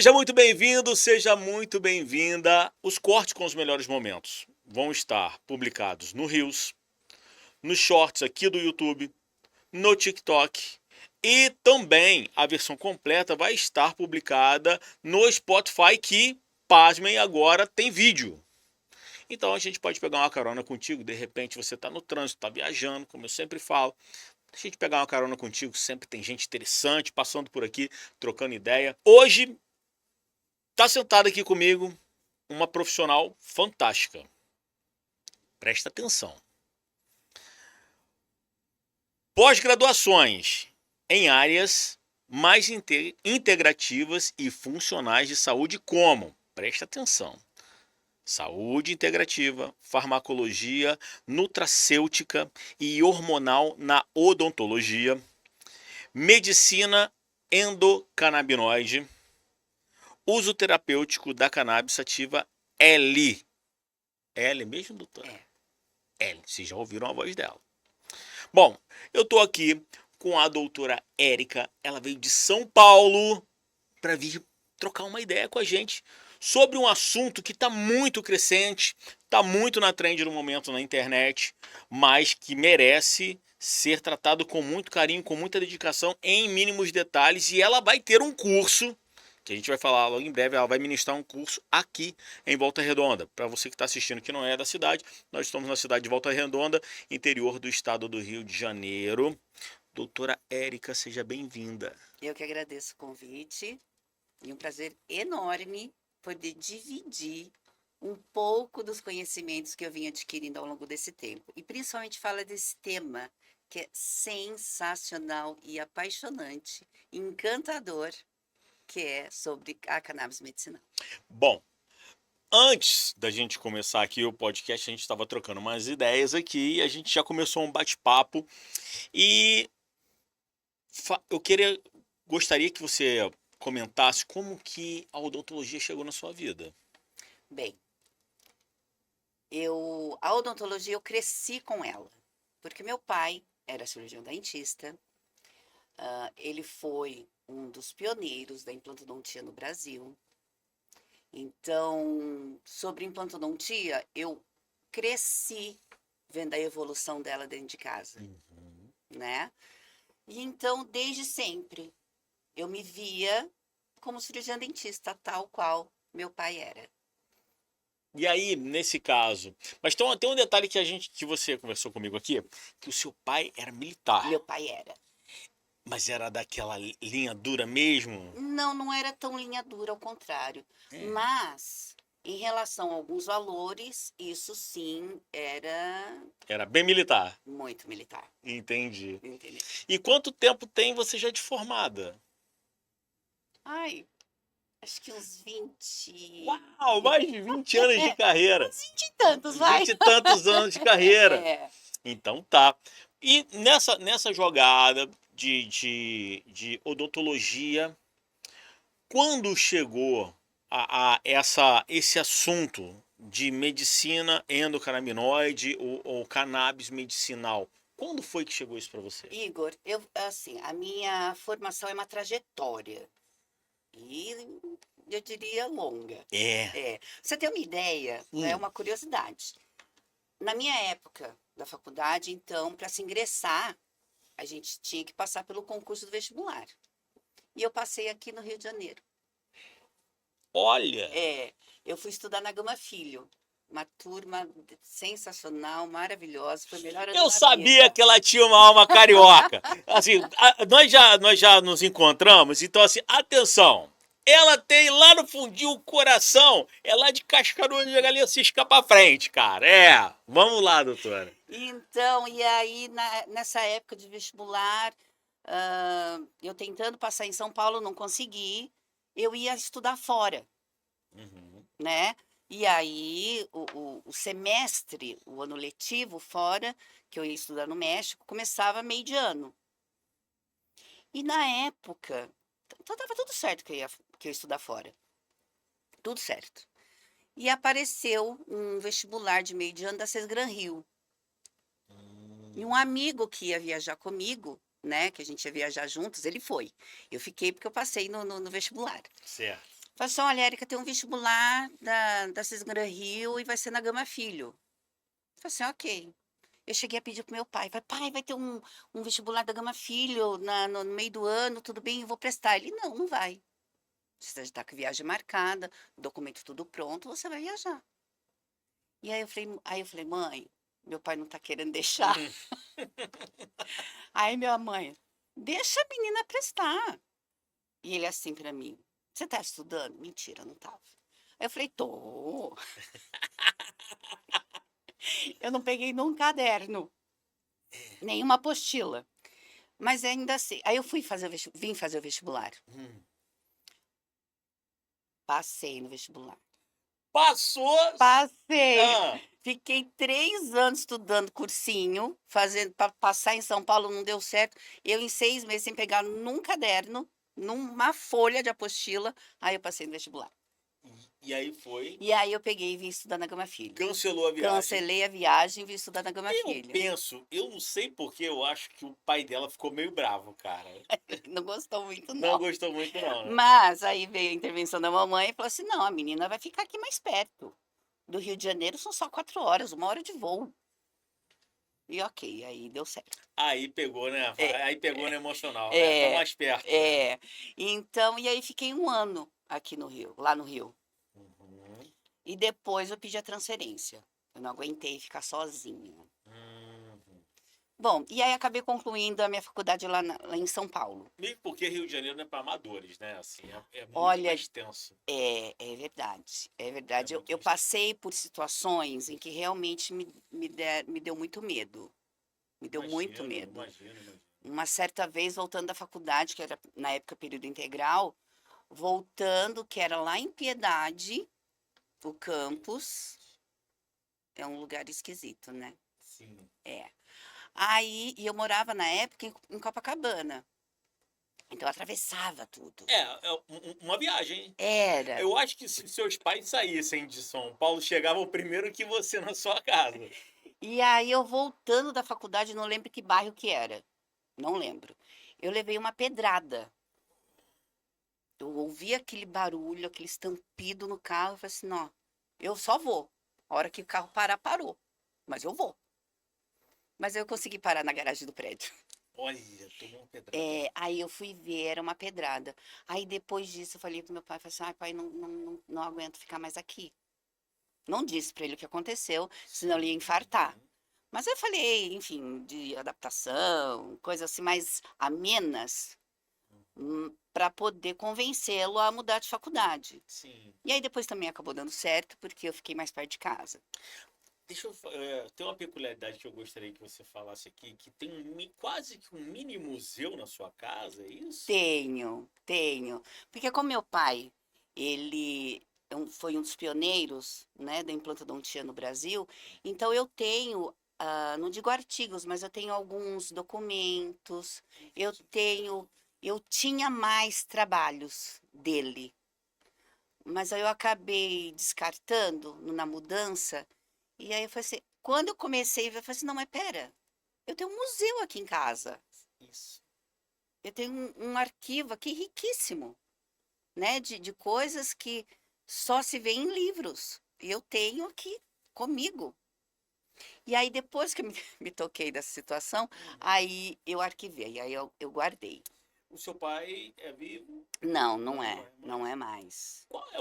Seja muito bem-vindo, seja muito bem-vinda. Os cortes com os melhores momentos vão estar publicados no Reels, nos Shorts aqui do YouTube, no TikTok e também a versão completa vai estar publicada no Spotify que, pasmem, agora tem vídeo. Então a gente pode pegar uma carona contigo, de repente você está no trânsito, está viajando, como eu sempre falo. A gente pegar uma carona contigo, sempre tem gente interessante passando por aqui, trocando ideia. Hoje está sentada aqui comigo uma profissional fantástica. Presta atenção. Pós-graduações em áreas mais integrativas e funcionais de saúde como, presta atenção, saúde integrativa, farmacologia, nutracêutica e hormonal na odontologia, medicina endocannabinoide, uso terapêutico da cannabis sativa L. L mesmo, doutora? L, vocês já ouviram a voz dela. Bom, eu tô aqui com a doutora Érica, ela veio de São Paulo para vir trocar uma ideia com a gente sobre um assunto que está muito crescente, está muito na trend no momento na internet, mas que merece ser tratado com muito carinho, com muita dedicação, em mínimos detalhes, e ela vai ter um curso que a gente vai falar logo em breve. Ela vai ministrar um curso aqui em Volta Redonda. Para você que está assistindo que não é da cidade, nós estamos na cidade de Volta Redonda, interior do estado do Rio de Janeiro. Doutora Érica, seja bem-vinda. Eu que agradeço o convite e um prazer enorme poder dividir um pouco dos conhecimentos que eu vim adquirindo ao longo desse tempo. E principalmente fala desse tema que é sensacional e apaixonante, encantador, que é sobre a cannabis medicinal. Bom, antes da gente começar aqui o podcast, a gente estava trocando umas ideias aqui e a gente já começou um bate-papo e gostaria que você comentasse como que a odontologia chegou na sua vida. Bem, a odontologia eu cresci com ela, porque meu pai era cirurgião dentista, ele foi um dos pioneiros da implantodontia no Brasil. Então, sobre implantodontia, eu cresci vendo a evolução dela dentro de casa, né? E então, desde sempre, eu me via como cirurgiã dentista, tal qual meu pai era. E aí, nesse caso, mas tem um detalhe que você conversou comigo aqui, que o seu pai era militar, Meu pai era. mas era daquela linha dura mesmo? Não, não era tão linha dura, ao contrário. Mas, em relação a alguns valores, isso sim era Era bem militar. muito militar. Entendi. Entendeu? E quanto tempo tem você já de formada? Ai, acho que uns 20. Uau, mais de 20 anos de carreira. Uns 20 e tantos, vai. 20 e tantos anos de carreira. É. Então tá. E nessa jogada de odontologia, quando chegou esse assunto de medicina endocannabinoide ou cannabis medicinal, quando foi que chegou isso para você? Igor, a minha formação é uma trajetória. E eu diria longa. É. Você tem uma ideia, né, uma curiosidade. Na minha época da faculdade, então, para se ingressar, a gente tinha que passar pelo concurso do vestibular. E eu passei aqui no Rio de Janeiro. Olha! Eu fui estudar na Gama Filho. Uma turma sensacional, maravilhosa. Foi a melhor ano Eu da sabia vida. que ela tinha uma alma carioca. Assim, nós já nos encontramos, então assim, atenção. Ela tem lá no fundinho o coração, é lá de Cascaruas de Galinha Cisca pra frente, cara. Vamos lá, doutora. Então, e aí, nessa época de vestibular, eu tentando passar em São Paulo, não consegui. Eu ia estudar fora, né? E aí, o semestre, o ano letivo fora, que eu ia estudar no México, começava meio de ano. E na época, então tava tudo certo que eu ia estudar fora. Tudo certo. E apareceu um vestibular de meio de ano da Sesgran Rio. E um amigo que ia viajar comigo, né, que a gente ia viajar juntos, ele foi. Eu fiquei porque eu passei no vestibular. Certo. Falei assim, olha, Érica, tem um vestibular da Cisgran Rio e vai ser na Gama Filho. Falei assim, ok. Eu cheguei a pedir pro meu pai, pai, vai ter um vestibular da Gama Filho no meio do ano, tudo bem, eu vou prestar. Ele, não, não vai. Você já está com a viagem marcada, documento tudo pronto, você vai viajar. E aí eu falei, mãe, meu pai não tá querendo deixar. Uhum. Aí minha mãe, deixa a menina prestar. E ele assim pra mim, você tá estudando? Mentira, não tava. Aí eu falei, tô. Eu não peguei nenhum caderno, nenhuma apostila. Mas ainda assim, aí eu vim fazer o vestibular. Hum. Passei no vestibular. Passou. Passei! Ah, Fiquei 3 anos estudando cursinho, fazendo para passar em São Paulo, não deu certo. Eu, em 6 meses, sem pegar num caderno, numa folha de apostila, aí eu passei no vestibular. e aí foi, E aí eu peguei e vim estudar na Gama Filho. cancelou a viagem. Cancelei a viagem e vim estudar na Gama Eu Filho. penso, eu não sei porque eu acho que o pai dela ficou meio bravo, cara. Não gostou muito, Não não. gostou muito, não, né? Mas aí veio a intervenção da mamãe e falou assim: não, a menina vai ficar aqui mais perto. Do Rio de Janeiro são só 4 horas, 1 hora de voo. E ok, aí deu certo. Aí pegou, né? É, Aí pegou no emocional, né? Tá é, mais perto, né? é. Então, e aí fiquei 1 ano aqui no Rio, lá no Rio. Uhum. E depois eu pedi a transferência. Eu não aguentei ficar sozinha. Uhum. Bom, e aí acabei concluindo a minha faculdade lá em São Paulo. Mesmo porque Rio de Janeiro não é para amadores, né? Assim, é muito Olha, mais tenso. é verdade, é É verdade. Eu, muito eu mais tenso. passei por situações em que realmente me deu muito medo. Me deu muito Imagino, medo. imagino, imagino. Uma certa vez, voltando da faculdade, que era na época período integral, voltando, que era lá em Piedade, o campus, é um lugar esquisito, né? Sim. É. Aí, e eu morava na época em Copacabana. Então eu atravessava tudo. É uma viagem. Era. Eu acho que se seus pais saíssem de São Paulo, chegavam primeiro que você na sua casa. E aí eu voltando da faculdade, não lembro que bairro que era. Não lembro. Eu levei uma pedrada. Eu ouvi aquele barulho, aquele estampido no carro, e falei assim, não, eu só vou. A hora que o carro parar, parou. Mas eu vou. Mas eu consegui parar na garagem do prédio. Olha, tomou uma pedrada. É, aí eu fui ver, era uma pedrada. Aí depois disso eu falei pro meu pai, falei assim, ai pai, não aguento ficar mais aqui. Não disse pra ele o que aconteceu, senão ele ia Sim. infartar. Mas eu falei, enfim, de adaptação, coisas assim mais amenas, para poder convencê-lo a mudar de faculdade. Sim. E aí depois também acabou dando certo, porque eu fiquei mais perto de casa. Deixa eu. Tem uma peculiaridade que eu gostaria que você falasse aqui, que tem quase que um mini museu na sua casa, é isso? Tenho. Porque como meu pai, ele foi um dos pioneiros, né, da implantodontia no Brasil, então eu tenho, não digo artigos, mas eu tenho alguns documentos, eu tenho, eu tinha mais trabalhos dele, mas aí eu acabei descartando na mudança, e aí eu falei assim, quando eu comecei, eu falei assim, não, mas pera, eu tenho um museu aqui em casa. Isso. Eu tenho um arquivo aqui riquíssimo, né? De coisas que só se vê em livros. E eu tenho aqui comigo. E aí, depois que eu me, me toquei dessa situação, Uhum. aí eu arquivei, aí eu guardei. O seu pai é vivo? Não, Não, não não é. é Não mais. é mais. Qual é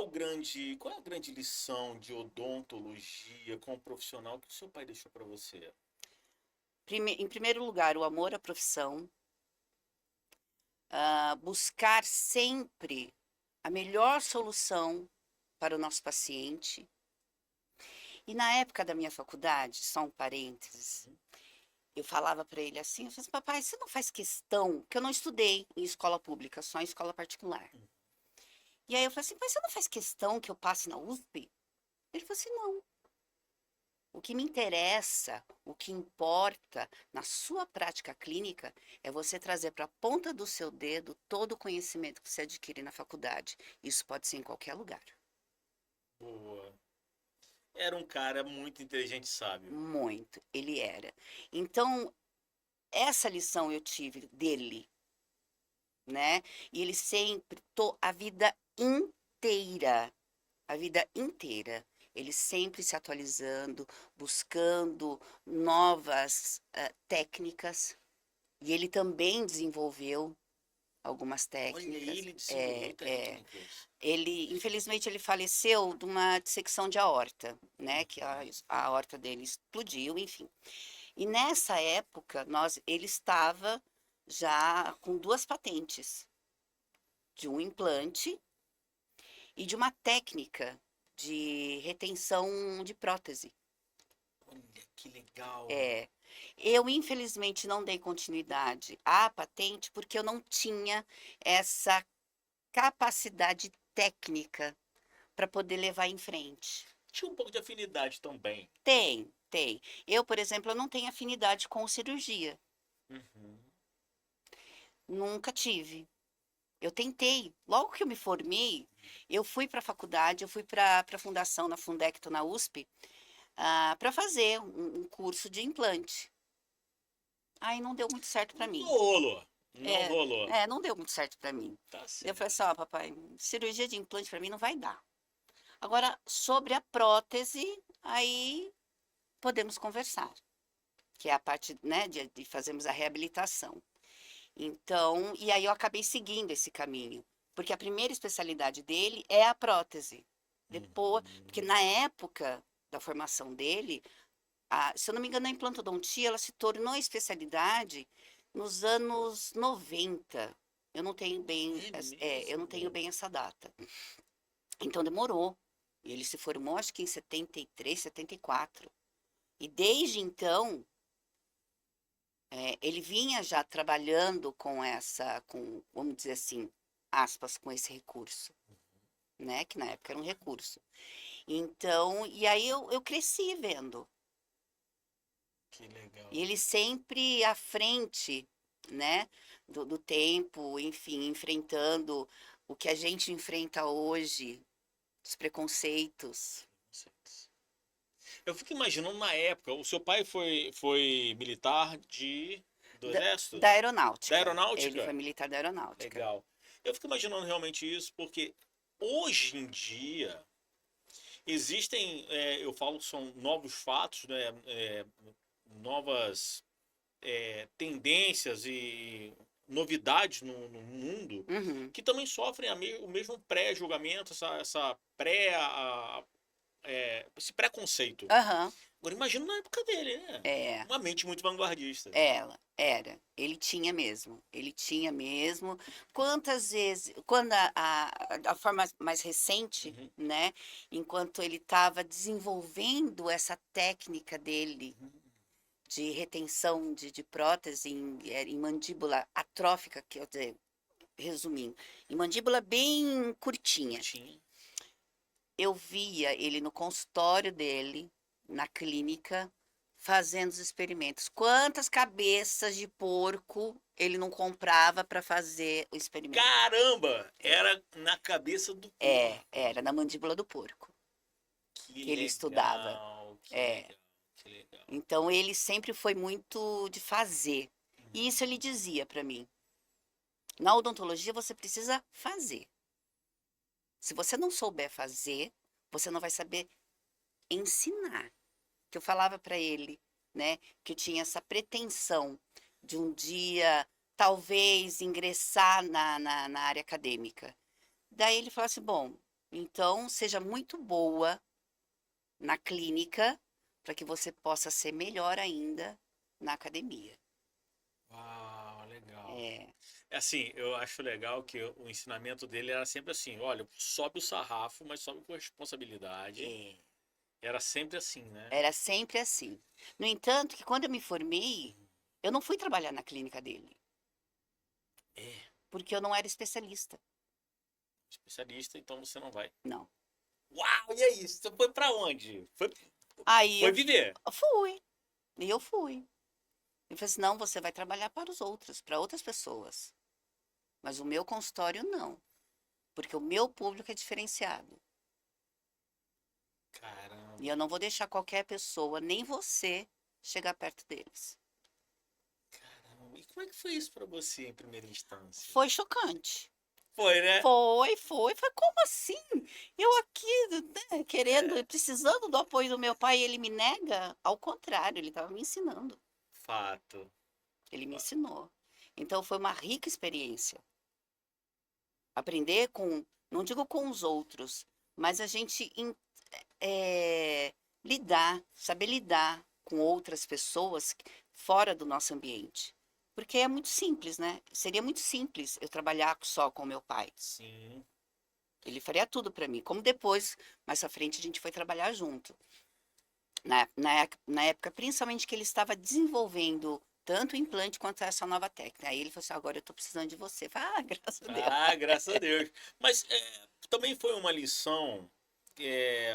a grande lição de odontologia como profissional que o seu pai deixou para você? Em primeiro lugar, o amor à profissão. Buscar sempre a melhor solução para o nosso paciente. E na época da minha faculdade, só um parênteses, Uhum. eu falava para ele assim, eu falei assim, papai, você não faz questão, que eu não estudei em escola pública, só em escola particular. E aí eu falei assim, pai, você não faz questão que eu passe na USP? Ele falou assim, não. O que me interessa, o que importa na sua prática clínica é você trazer para a ponta do seu dedo todo o conhecimento que você adquire na faculdade. Isso pode ser em qualquer lugar. Boa. Era um cara muito inteligente e sábio. Muito, ele era. Então, essa lição eu tive dele, né? E ele sempre, a vida inteira, ele sempre se atualizando, buscando novas técnicas, e ele também desenvolveu algumas Olha, técnicas. ele desenvolveu técnicas. Ele, infelizmente, ele faleceu de uma dissecção de aorta, né? Que a aorta dele explodiu, enfim. E nessa época, ele estava já com 2 patentes, de um implante e de uma técnica de retenção de prótese. Olha, que legal. É, eu, infelizmente, não dei continuidade à patente porque eu não tinha essa capacidade técnica para poder levar em frente. Tinha um pouco de afinidade também. Tem, tem. Eu, por exemplo, eu não tenho afinidade com cirurgia. Uhum. Nunca tive. Eu tentei. Logo que eu me formei, eu fui para a faculdade, eu fui para a fundação, na Fundecto, na USP, para fazer um curso de implante. Aí não deu muito certo para Não mim. rolou. Não É, rolou. não deu muito certo para mim. Tá Eu falei certo. assim, ó, papai, cirurgia de implante para mim não vai dar. Agora, sobre a prótese, aí podemos conversar, que é a parte, né, de fazermos a reabilitação. Então, e aí eu acabei seguindo esse caminho, porque a primeira especialidade dele é a prótese. Depois, porque Uhum. na época da formação dele, se eu não me engano, a implantodontia, ela se tornou especialidade nos anos 90. Eu não tenho bem, É eu não tenho mesmo? bem essa data. Então demorou. E ele se formou, acho que em 73, 74. E desde então, ele vinha já trabalhando com vamos dizer assim, aspas, com esse recurso, né? Que na época era um recurso. Então, e aí eu cresci vendo. Que legal. E ele sempre à frente, né? Do tempo, enfim, enfrentando o que a gente enfrenta hoje, os preconceitos. Eu fico imaginando na época, o seu pai foi militar do Da, exército? da Da aeronáutica. Ele foi aeronáutica? militar da aeronáutica. Legal. Eu fico imaginando realmente isso, porque hoje em dia existem, eu falo que são novos fatos, né, novas tendências e novidades no mundo Uhum. que também sofrem o mesmo pré-julgamento, essa esse preconceito. Aham. Agora imagina na época dele, né? É. Uma mente muito vanguardista. Ela era. Ele tinha mesmo. Ele tinha mesmo. Quantas vezes, quando a forma mais recente, Uhum, né, enquanto ele estava desenvolvendo essa técnica dele uhum. de retenção de prótese em mandíbula atrófica, quer dizer, resumindo, em mandíbula bem curtinha. Curtinho. Eu via ele no consultório dele, na clínica, fazendo os experimentos. Quantas cabeças de porco ele não comprava para fazer o experimento? Caramba! É, Era na cabeça do porco. era na mandíbula do porco Que que ele estudava. legal, que É. legal, que legal. Então ele sempre foi muito de fazer. E isso ele dizia para mim. Na odontologia você precisa fazer. Se você não souber fazer, você não vai saber ensinar. Que eu falava para ele, né, que eu tinha essa pretensão de um dia talvez ingressar na área acadêmica. Daí ele falou assim: bom, então seja muito boa na clínica para que você possa ser melhor ainda na academia. Uau, legal. É, É assim, eu acho legal que o ensinamento dele era sempre assim, olha, sobe o sarrafo, mas sobe com responsabilidade. é, Era sempre assim, né? era sempre assim. No entanto, que quando eu me formei, eu não fui trabalhar na clínica dele, É, porque eu não era especialista. especialista, então você não vai. Não. Uau, e aí? Você foi pra onde? Aí Foi viver. fui. E eu fui. Ele falou assim: não, você vai trabalhar para os outros, para outras pessoas. Mas o meu consultório não. Porque o meu público é diferenciado. E Caramba, eu não vou deixar qualquer pessoa, nem você, chegar perto deles. caramba. E como é que foi isso pra você em primeira instância? Foi chocante. Foi, né? Foi. Falei, como assim? Eu aqui, né, querendo, e precisando do apoio do meu pai, e ele me nega? Ao contrário, ele estava me ensinando. Fato. Ele me ensinou. Então foi uma rica experiência. Aprender com, não digo com os outros, mas a gente saber lidar com outras pessoas fora do nosso ambiente. Porque é muito simples, né? Seria muito simples eu trabalhar só com meu pai. Sim. Ele faria tudo para mim. Como depois, mais à frente, a gente foi trabalhar junto. Na época, principalmente que ele estava desenvolvendo tanto o implante quanto essa nova técnica. Aí ele falou assim: agora eu estou precisando de você. Eu falei, ah, graças a Deus. Ah, graças a Deus. Mas também foi uma lição,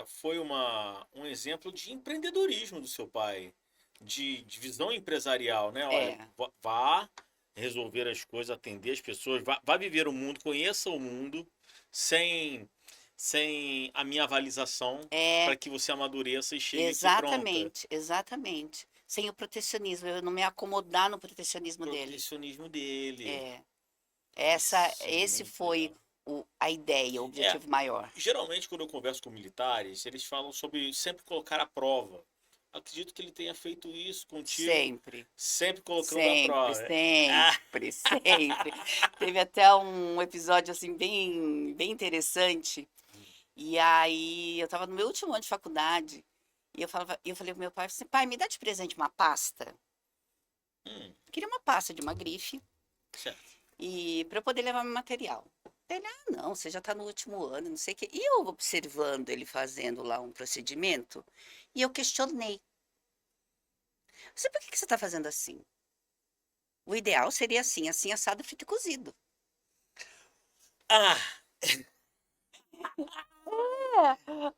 foi um exemplo de empreendedorismo do seu pai, de visão empresarial, né? Olha, É, vá resolver as coisas, atender as pessoas, vá viver o mundo, conheça o mundo sem, sem a minha avalização para é, que você amadureça e chegue aqui pronta. exatamente. Sem o protecionismo, eu não me acomodar no protecionismo dele. Protecionismo dele. É, Isso é esse muito legal. foi a ideia, o É, objetivo maior. geralmente, quando eu converso com militares, eles falam sobre sempre colocar à prova. Acredito que ele tenha feito isso contigo, Sempre. sempre colocando à Sempre, prova. Ah, sempre, sempre. Teve até um episódio assim bem interessante. E aí eu tava no meu último ano de faculdade e eu falei pro meu pai, assim, pai, me dá de presente uma pasta. Queria uma pasta de uma grife certo. e para eu poder levar meu material. Ele, ah, não, você já tá no último ano, não sei o quê. E eu observando ele fazendo lá um procedimento e eu questionei. Você, por que que você tá fazendo assim? O ideal seria assim, assim, assado, frito e cozido. Ah,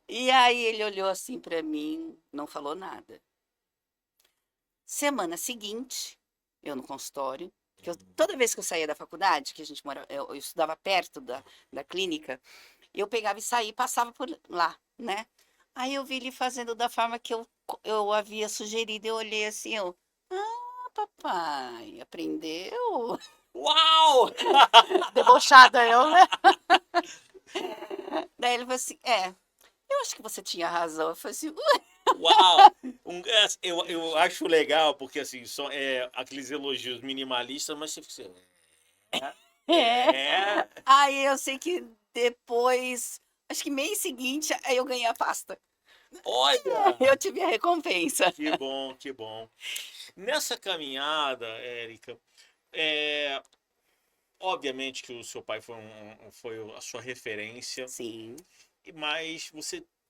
E aí ele olhou assim pra mim, não falou nada. Semana seguinte, eu no consultório, que toda vez que eu saía da faculdade, que a gente mora, eu estudava perto da clínica, eu pegava e saía e passava por lá, né? Aí eu vi ele fazendo da forma que eu havia sugerido, eu olhei assim, ah, papai, aprendeu? uau! Debochada eu, né? Daí ele falou assim, eu acho que você tinha razão. Eu falei assim, Uau! Eu acho legal, porque assim, aqueles elogios minimalistas, mas você fica assim, é. é. Aí eu sei que depois, acho que mês seguinte, aí eu ganhei a pasta. Eu Olha! tive a recompensa. Que bom, que bom. Nessa caminhada, Érica, é, obviamente que o seu pai foi a sua referência, Sim, mas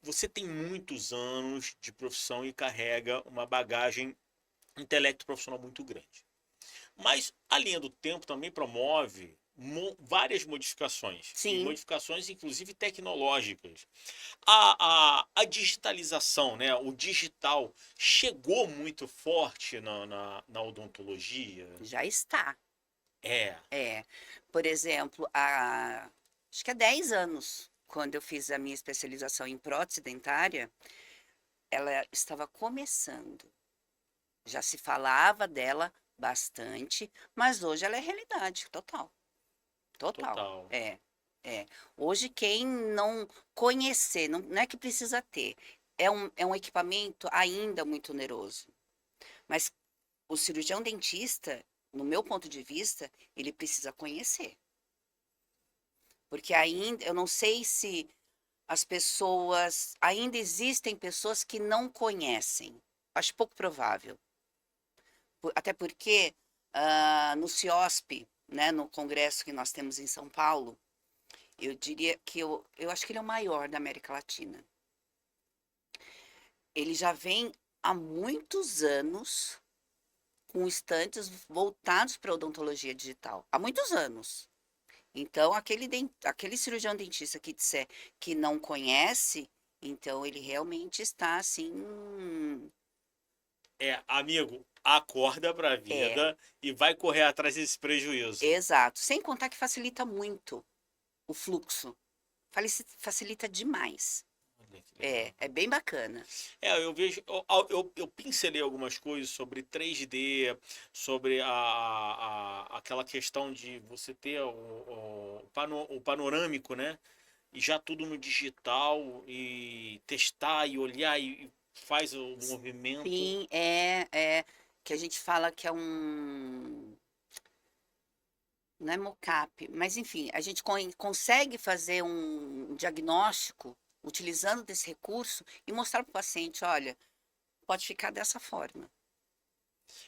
você tem muitos anos de profissão e carrega uma bagagem intelecto profissional muito grande. Mas a linha do tempo também promove várias modificações, e sim, modificações inclusive tecnológicas. A digitalização, né, o digital, chegou muito forte na odontologia. já está. É, É, por exemplo, acho que há 10 anos, quando eu fiz a minha especialização em prótese dentária, ela estava começando. Já se falava dela bastante, mas hoje ela é realidade total. Total. total. É. Hoje, quem não conhecer, não é que precisa ter, é um equipamento ainda muito oneroso. Mas o cirurgião dentista, no meu ponto de vista, ele precisa conhecer. Porque ainda, eu não sei se as pessoas, ainda existem pessoas que não conhecem. Acho pouco provável. Até porque no CIOSP, né, no congresso que nós temos em São Paulo, eu diria que eu acho que ele é o maior da América Latina. Ele já vem há muitos anos com estantes voltados para a odontologia digital. Há muitos anos. Então, aquele cirurgião dentista que disser que não conhece, então ele realmente está assim. Amigo, acorda pra É, vida e vai correr atrás desse prejuízo. exato. Sem contar que facilita muito o fluxo. Facilita demais. É bem bacana. Eu vejo, eu pincelei algumas coisas sobre 3D, sobre aquela questão de você ter o panorâmico, né? E já tudo no digital, e testar e olhar e faz o movimento. Sim, é que a gente fala que é um, não é mocap, mas enfim, a gente consegue fazer um diagnóstico utilizando desse recurso e mostrar para o paciente, olha, pode ficar dessa forma.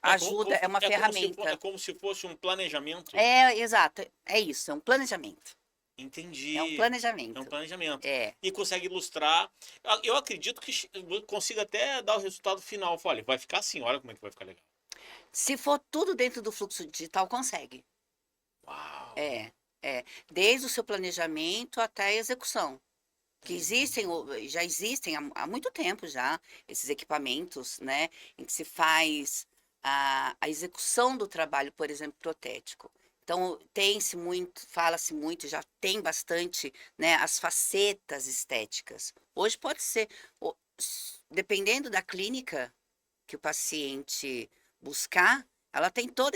Ajuda, é uma É ferramenta. como se fosse um planejamento. Exato, é isso, é um planejamento. É um Entendi. É um planejamento. planejamento. É. E consegue ilustrar. Eu acredito que consiga até dar o resultado final. Olha, vai ficar assim, olha como é que vai ficar legal. Se for tudo dentro do fluxo digital, consegue. Uau! É, desde o seu planejamento até a execução. Que existem, Uhum. já existem há muito tempo já, esses equipamentos, né, em que se faz a execução do trabalho, por exemplo, protético. Então, tem-se muito, fala-se muito, já tem bastante, né, as facetas estéticas. Hoje pode ser, dependendo da clínica que o paciente buscar, ela tem todo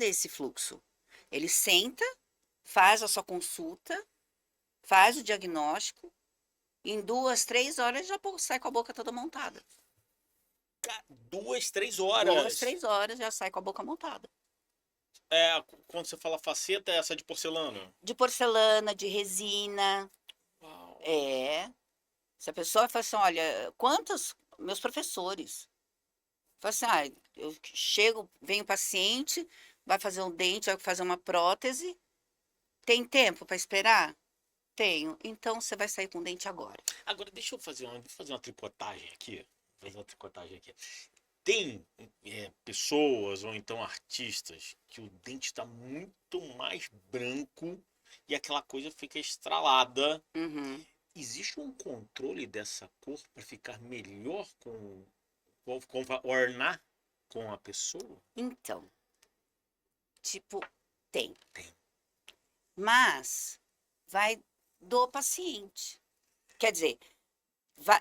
esse fluxo. Ele senta, faz a sua consulta, faz o diagnóstico, em 2, 3 horas já sai com a boca toda montada. 2, 3 horas. 2, 3 horas já sai com a boca montada. Quando você fala faceta, é essa de porcelana? De porcelana, de resina. Uau! É. Se a pessoa fala assim, olha, quantos meus professores? Fala assim, eu chego, vem o paciente, vai fazer um dente, vai fazer uma prótese. Tem tempo para esperar? Tenho. Então você vai sair com o dente agora. Agora, deixa eu fazer uma tricotagem aqui. Vou fazer uma tricotagem aqui. Tem pessoas ou então artistas que o dente está muito mais branco e aquela coisa fica estralada. Uhum. Existe um controle dessa cor para ficar melhor com ornar com a pessoa? Então, tipo, tem. Tem. Mas vai do paciente. Quer dizer,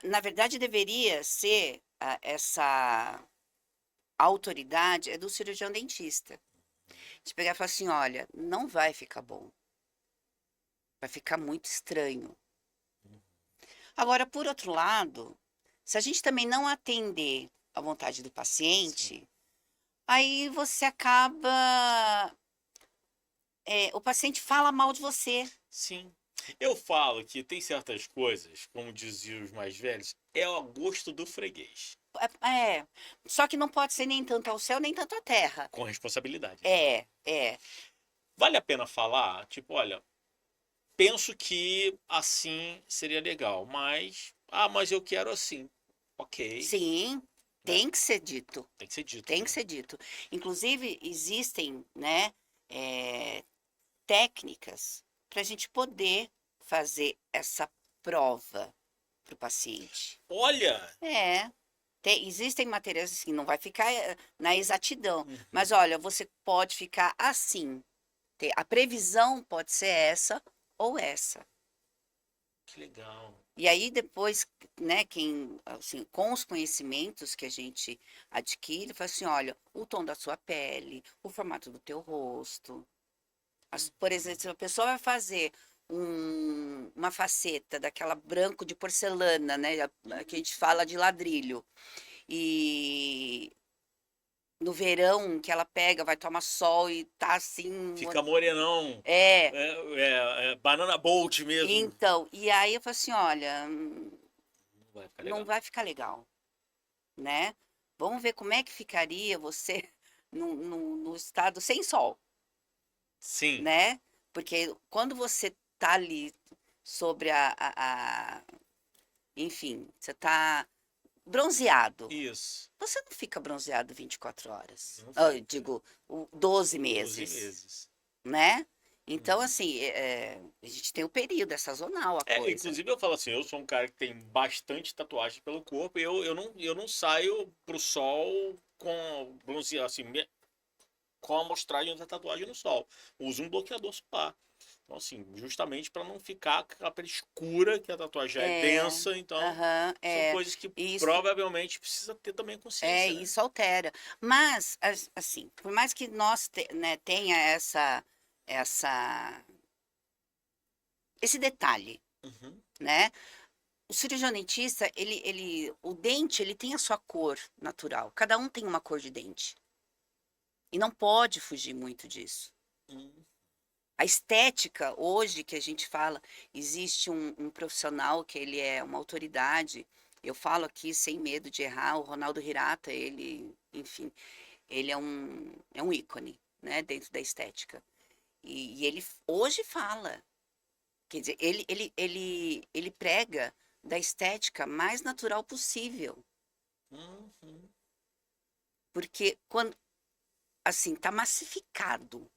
na verdade deveria ser essa autoridade é do cirurgião dentista. De pegar e falar assim, olha, não vai ficar bom. Vai ficar muito estranho. Agora, por outro lado, se a gente também não atender à vontade do Sim. paciente, aí você acaba. O paciente fala mal de você. Sim. Eu falo que tem certas coisas, como diziam os mais velhos, é o gosto do freguês. Só que não pode ser nem tanto ao céu, nem tanto à terra. Com responsabilidade. É. Vale a pena falar? Tipo, olha, penso que assim seria legal, mas eu quero assim. Ok, Sim, né? tem que ser dito. Tem que ser dito, Tem né? que ser dito. Inclusive, existem, né, técnicas para a gente poder fazer essa prova para o paciente. Olha! É, existem matérias assim, não vai ficar na exatidão, Uhum. mas olha, você pode ficar assim. A previsão pode ser essa ou essa. Que legal. E aí depois, né, quem, assim, com os conhecimentos que a gente adquire, fala assim, olha, o tom da sua pele, o formato do teu rosto. Por exemplo, se a pessoa vai fazer uma faceta daquela branco de porcelana, né, que a gente fala de ladrilho, e no verão que ela pega, vai tomar sol e tá assim, Fica morenão. é, Banana Bolt mesmo. então, e aí eu falo assim, olha, Não vai ficar não legal. vai ficar legal. Né? Vamos ver como é que ficaria você no estado sem sol, Sim, né? Porque quando você tá ali sobre enfim, você tá bronzeado. isso. Você não fica bronzeado 24 horas. Não Eu fica. digo, 12 12 meses, meses. né? Então, Uhum. assim, a gente tem o período, é sazonal a coisa. Inclusive eu falo assim, eu sou um cara que tem bastante tatuagem pelo corpo e eu não saio pro sol com bronzeado, assim, com a amostragem da tatuagem no sol. Uso um bloqueador solar. Então, assim, justamente para não ficar com aquela pele escura, que a tatuagem já é É, densa, então aham, são coisas que isso, provavelmente precisa ter também consciência, né? isso altera. Mas, assim, por mais que nós, né, tenha essa, esse detalhe, Uhum. né? O cirurgião dentista, o dente, ele tem a sua cor natural. Cada um tem uma cor de dente. E não pode fugir muito disso. Hum. A estética, hoje que a gente fala, existe um profissional que ele é uma autoridade. Eu falo aqui sem medo de errar, o Ronaldo Hirata, ele, enfim, ele é um ícone, né, dentro da estética. E ele hoje fala, quer dizer, ele prega da estética mais natural possível. Uhum. Porque quando, assim, tá massificado.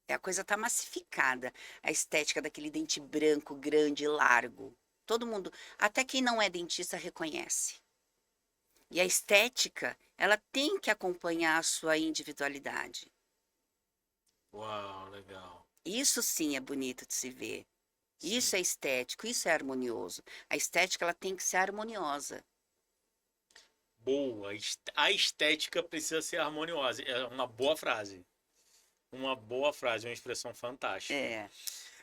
A coisa tá massificada. A estética daquele dente branco, grande, largo. Todo mundo, até quem não é dentista, reconhece. E a estética, ela tem que acompanhar a sua individualidade. Uau, legal. Isso sim é bonito de se ver. Isso Sim. é estético, isso é harmonioso. A estética, ela tem que ser harmoniosa. Boa. A estética precisa ser harmoniosa. É uma boa frase. Uma boa frase, uma expressão fantástica. É.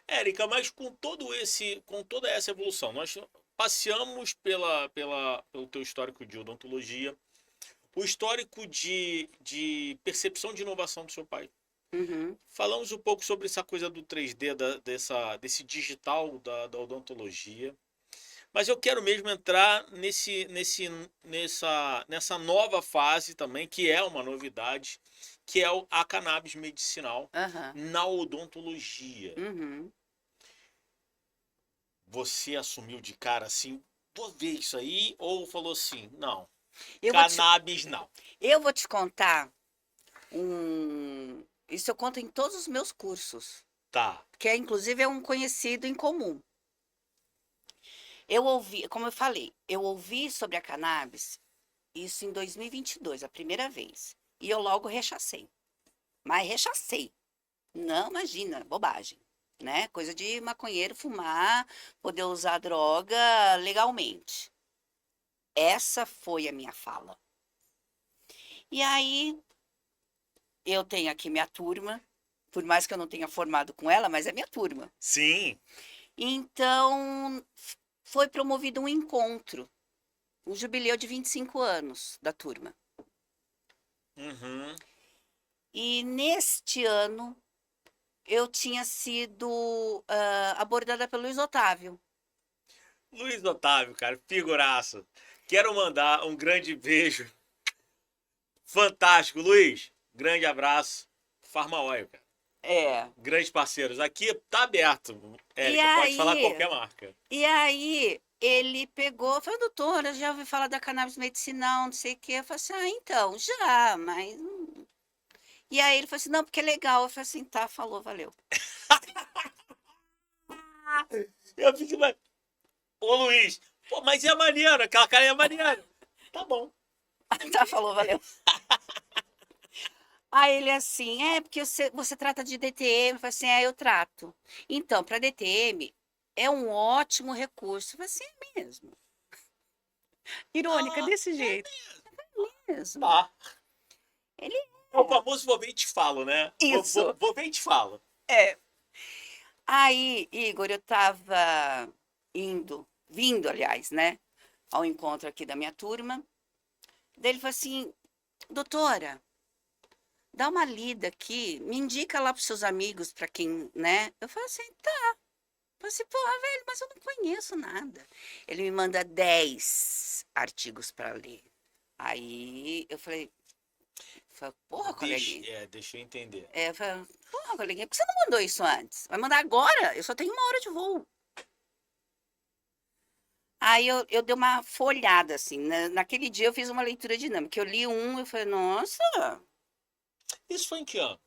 Érica, mas com toda essa evolução, nós passeamos pelo teu histórico de odontologia, o histórico de percepção de inovação do seu pai. Uhum, Falamos um pouco sobre essa coisa do 3D, desse digital da odontologia. Mas eu quero mesmo entrar nessa nova fase também, que é uma novidade, que é a cannabis medicinal aham, na odontologia. uhum. Você assumiu de cara assim, vou ver isso aí, ou falou assim, não, Eu vou te, cannabis não. eu vou te contar isso eu conto em todos os meus cursos, Tá. que inclusive é um conhecido em comum. Eu ouvi, como eu falei, eu ouvi sobre a cannabis isso em 2022, a primeira vez. E eu logo rechacei. Mas rechacei. Não, imagina, bobagem, né? Coisa de maconheiro fumar, poder usar droga legalmente. Essa foi a minha fala. E aí, eu tenho aqui minha turma, por mais que eu não tenha formado com ela, mas é minha turma. Sim. Então, foi promovido um encontro, um jubileu de 25 anos da turma. Uhum. E neste ano, eu tinha sido abordada pelo Luiz Otávio. Luiz Otávio, cara, figuraça. Quero mandar um grande beijo. Fantástico, Luiz. Grande abraço. Farma Oil, cara. É. Grandes parceiros. Aqui tá aberto. E Érica, pode falar aí, qualquer marca. e aí, ele pegou, falou, doutora, já ouvi falar da cannabis medicinal, não sei o quê. Eu falei assim, então, já, mas... E aí ele falou assim, não, porque é legal. Eu falei assim, tá, falou, valeu. Eu fico, mas... Ô Luiz, pô, mas é maneiro, aquela cara é maneira. Tá bom. Tá, falou, valeu. Aí ele assim, porque você trata de DTM. Eu falei assim, eu trato. Então, para DTM, é um ótimo recurso. Eu falei assim, é mesmo. Irônica, Ah, desse jeito. Mesmo. tá. Ele É o famoso vou ver e te falo, né? isso. Vou ver e te falo. É. Aí, Igor, eu tava vindo, aliás, né, ao encontro aqui da minha turma. Daí ele falou assim, doutora, dá uma lida aqui, me indica lá pros seus amigos, para quem, né? Eu falei assim, tá. Eu falei assim, porra, velho, mas eu não conheço nada. Ele me manda 10 artigos para ler. Aí eu falei, porra, coleguinha. Deixa eu entender. Eu falei, porra, coleguinha, por que você não mandou isso antes? Vai mandar agora? Eu só tenho 1 hora de voo. Aí eu dei uma folhada, assim, naquele dia eu fiz uma leitura dinâmica. Eu li um e falei, nossa, Isso foi em que ano?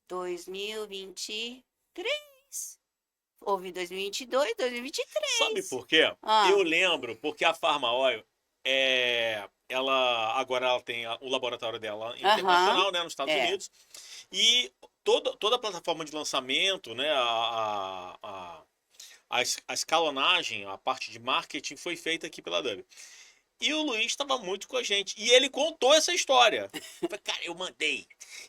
2023. Houve 2022, Sabe 2023. por quê? Ah, Eu lembro porque a Pharma Oil ela tem o laboratório dela Aham, internacional, né, nos Estados é. Unidos. E toda a plataforma de lançamento, né, a escalonagem, a parte de marketing foi feita aqui pela Dub. E o Luiz estava muito com a gente. E ele contou essa história. Falei, cara,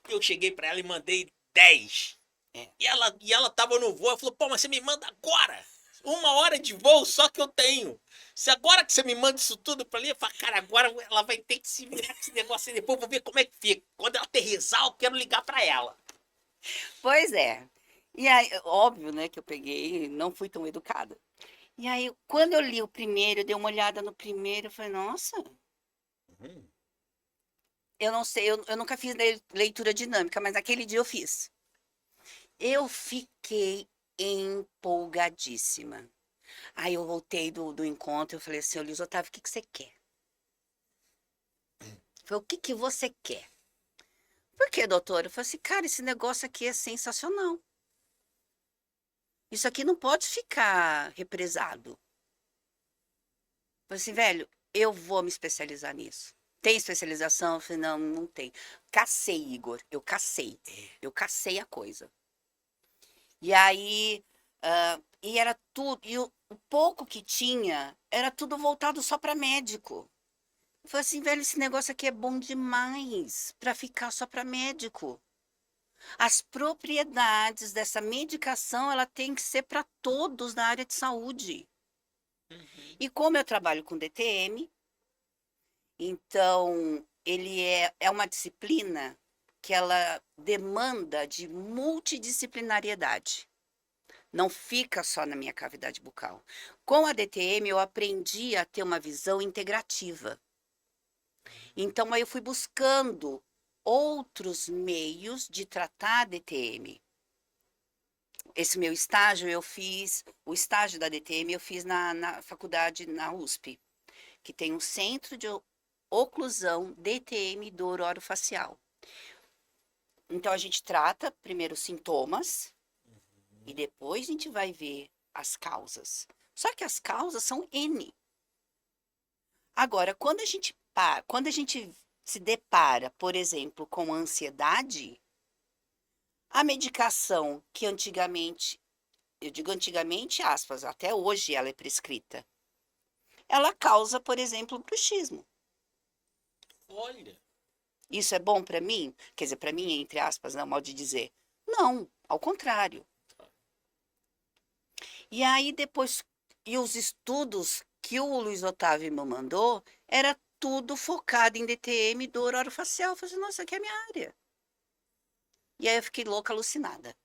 eu cheguei para ela e mandei 10. É. E ela tava no voo, ela falou, pô, mas você me manda agora. 1 hora de voo só que eu tenho. Se agora que você me manda isso tudo pra ali, eu falo, cara, agora ela vai ter que se virar com esse negócio aí, depois eu vou ver como é que fica. Quando ela aterrissar, eu quero ligar pra ela. Pois é. E aí, óbvio, né, que eu peguei, não fui tão educada. E aí, quando eu li o primeiro, eu dei uma olhada no primeiro, eu falei, nossa, Uhum. eu não sei, eu nunca fiz leitura dinâmica, mas naquele dia eu fiz. Eu fiquei empolgadíssima. Aí eu voltei do encontro, eu falei assim, ô Luiz Otávio, o que você quer? Falei, o que você quer? Por quê, doutora? Eu falei assim, cara, esse negócio aqui é sensacional. Isso aqui não pode ficar represado. Eu falei assim, velho, eu vou me especializar nisso. Tem especialização? Eu falei, não, não tem. Cacei, Igor, eu cacei. Eu cacei a coisa. E aí, e era tudo, e o pouco que tinha, era tudo voltado só para médico. Eu falei assim, velho, esse negócio aqui é bom demais para ficar só para médico. As propriedades dessa medicação, ela tem que ser para todos na área de saúde. Uhum. E como eu trabalho com DTM, então ele é uma disciplina que ela demanda de multidisciplinariedade. Não fica só na minha cavidade bucal. Com a DTM, eu aprendi a ter uma visão integrativa. Então, aí eu fui buscando outros meios de tratar a DTM. Esse meu estágio eu fiz, o estágio da DTM eu fiz na faculdade, na USP, que tem um centro de oclusão DTM dor orofacial. Então, a gente trata primeiro os sintomas e depois a gente vai ver as causas. Só que as causas são N. Agora, quando a gente se depara, por exemplo, com ansiedade, a medicação que antigamente, eu digo antigamente, aspas, até hoje ela é prescrita, ela causa, por exemplo, bruxismo. Olha. Isso é bom para mim? Quer dizer, para mim, entre aspas, não, mal de dizer. Não, ao contrário. E aí depois, e os estudos que o Luiz Otávio me mandou, era tudo focado em DTM, dor orofacial. Eu falei, assim, nossa, aqui é a minha área. E aí eu fiquei louca, alucinada.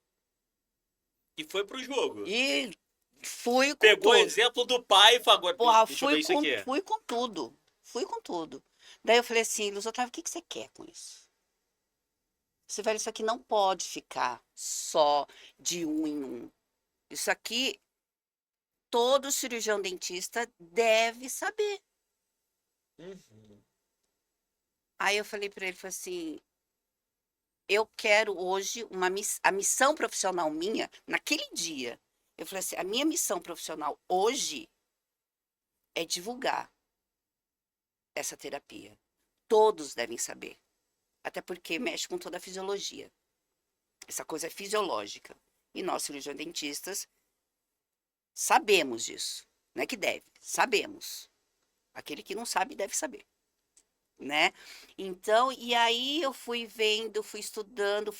E foi pro jogo. E fui com Pegou o tudo. exemplo do pai e falou, agora, Porra, deixa eu ver isso aqui. fui com tudo. Fui com tudo. Daí eu falei assim, Luiz Otávio, o que você quer com isso? Você velho, isso aqui não pode ficar só de um em um. Isso aqui, todo cirurgião dentista deve saber. Uhum. Aí eu falei para ele, falei assim, eu quero hoje a missão profissional minha, naquele dia, eu falei assim, a minha missão profissional hoje é divulgar essa terapia. Todos devem saber, até porque mexe com toda a fisiologia. Essa coisa é fisiológica. E nós, cirurgiões dentistas, sabemos disso. Não é que deve, sabemos. Aquele que não sabe deve saber, né? Então, e aí eu fui vendo, fui estudando,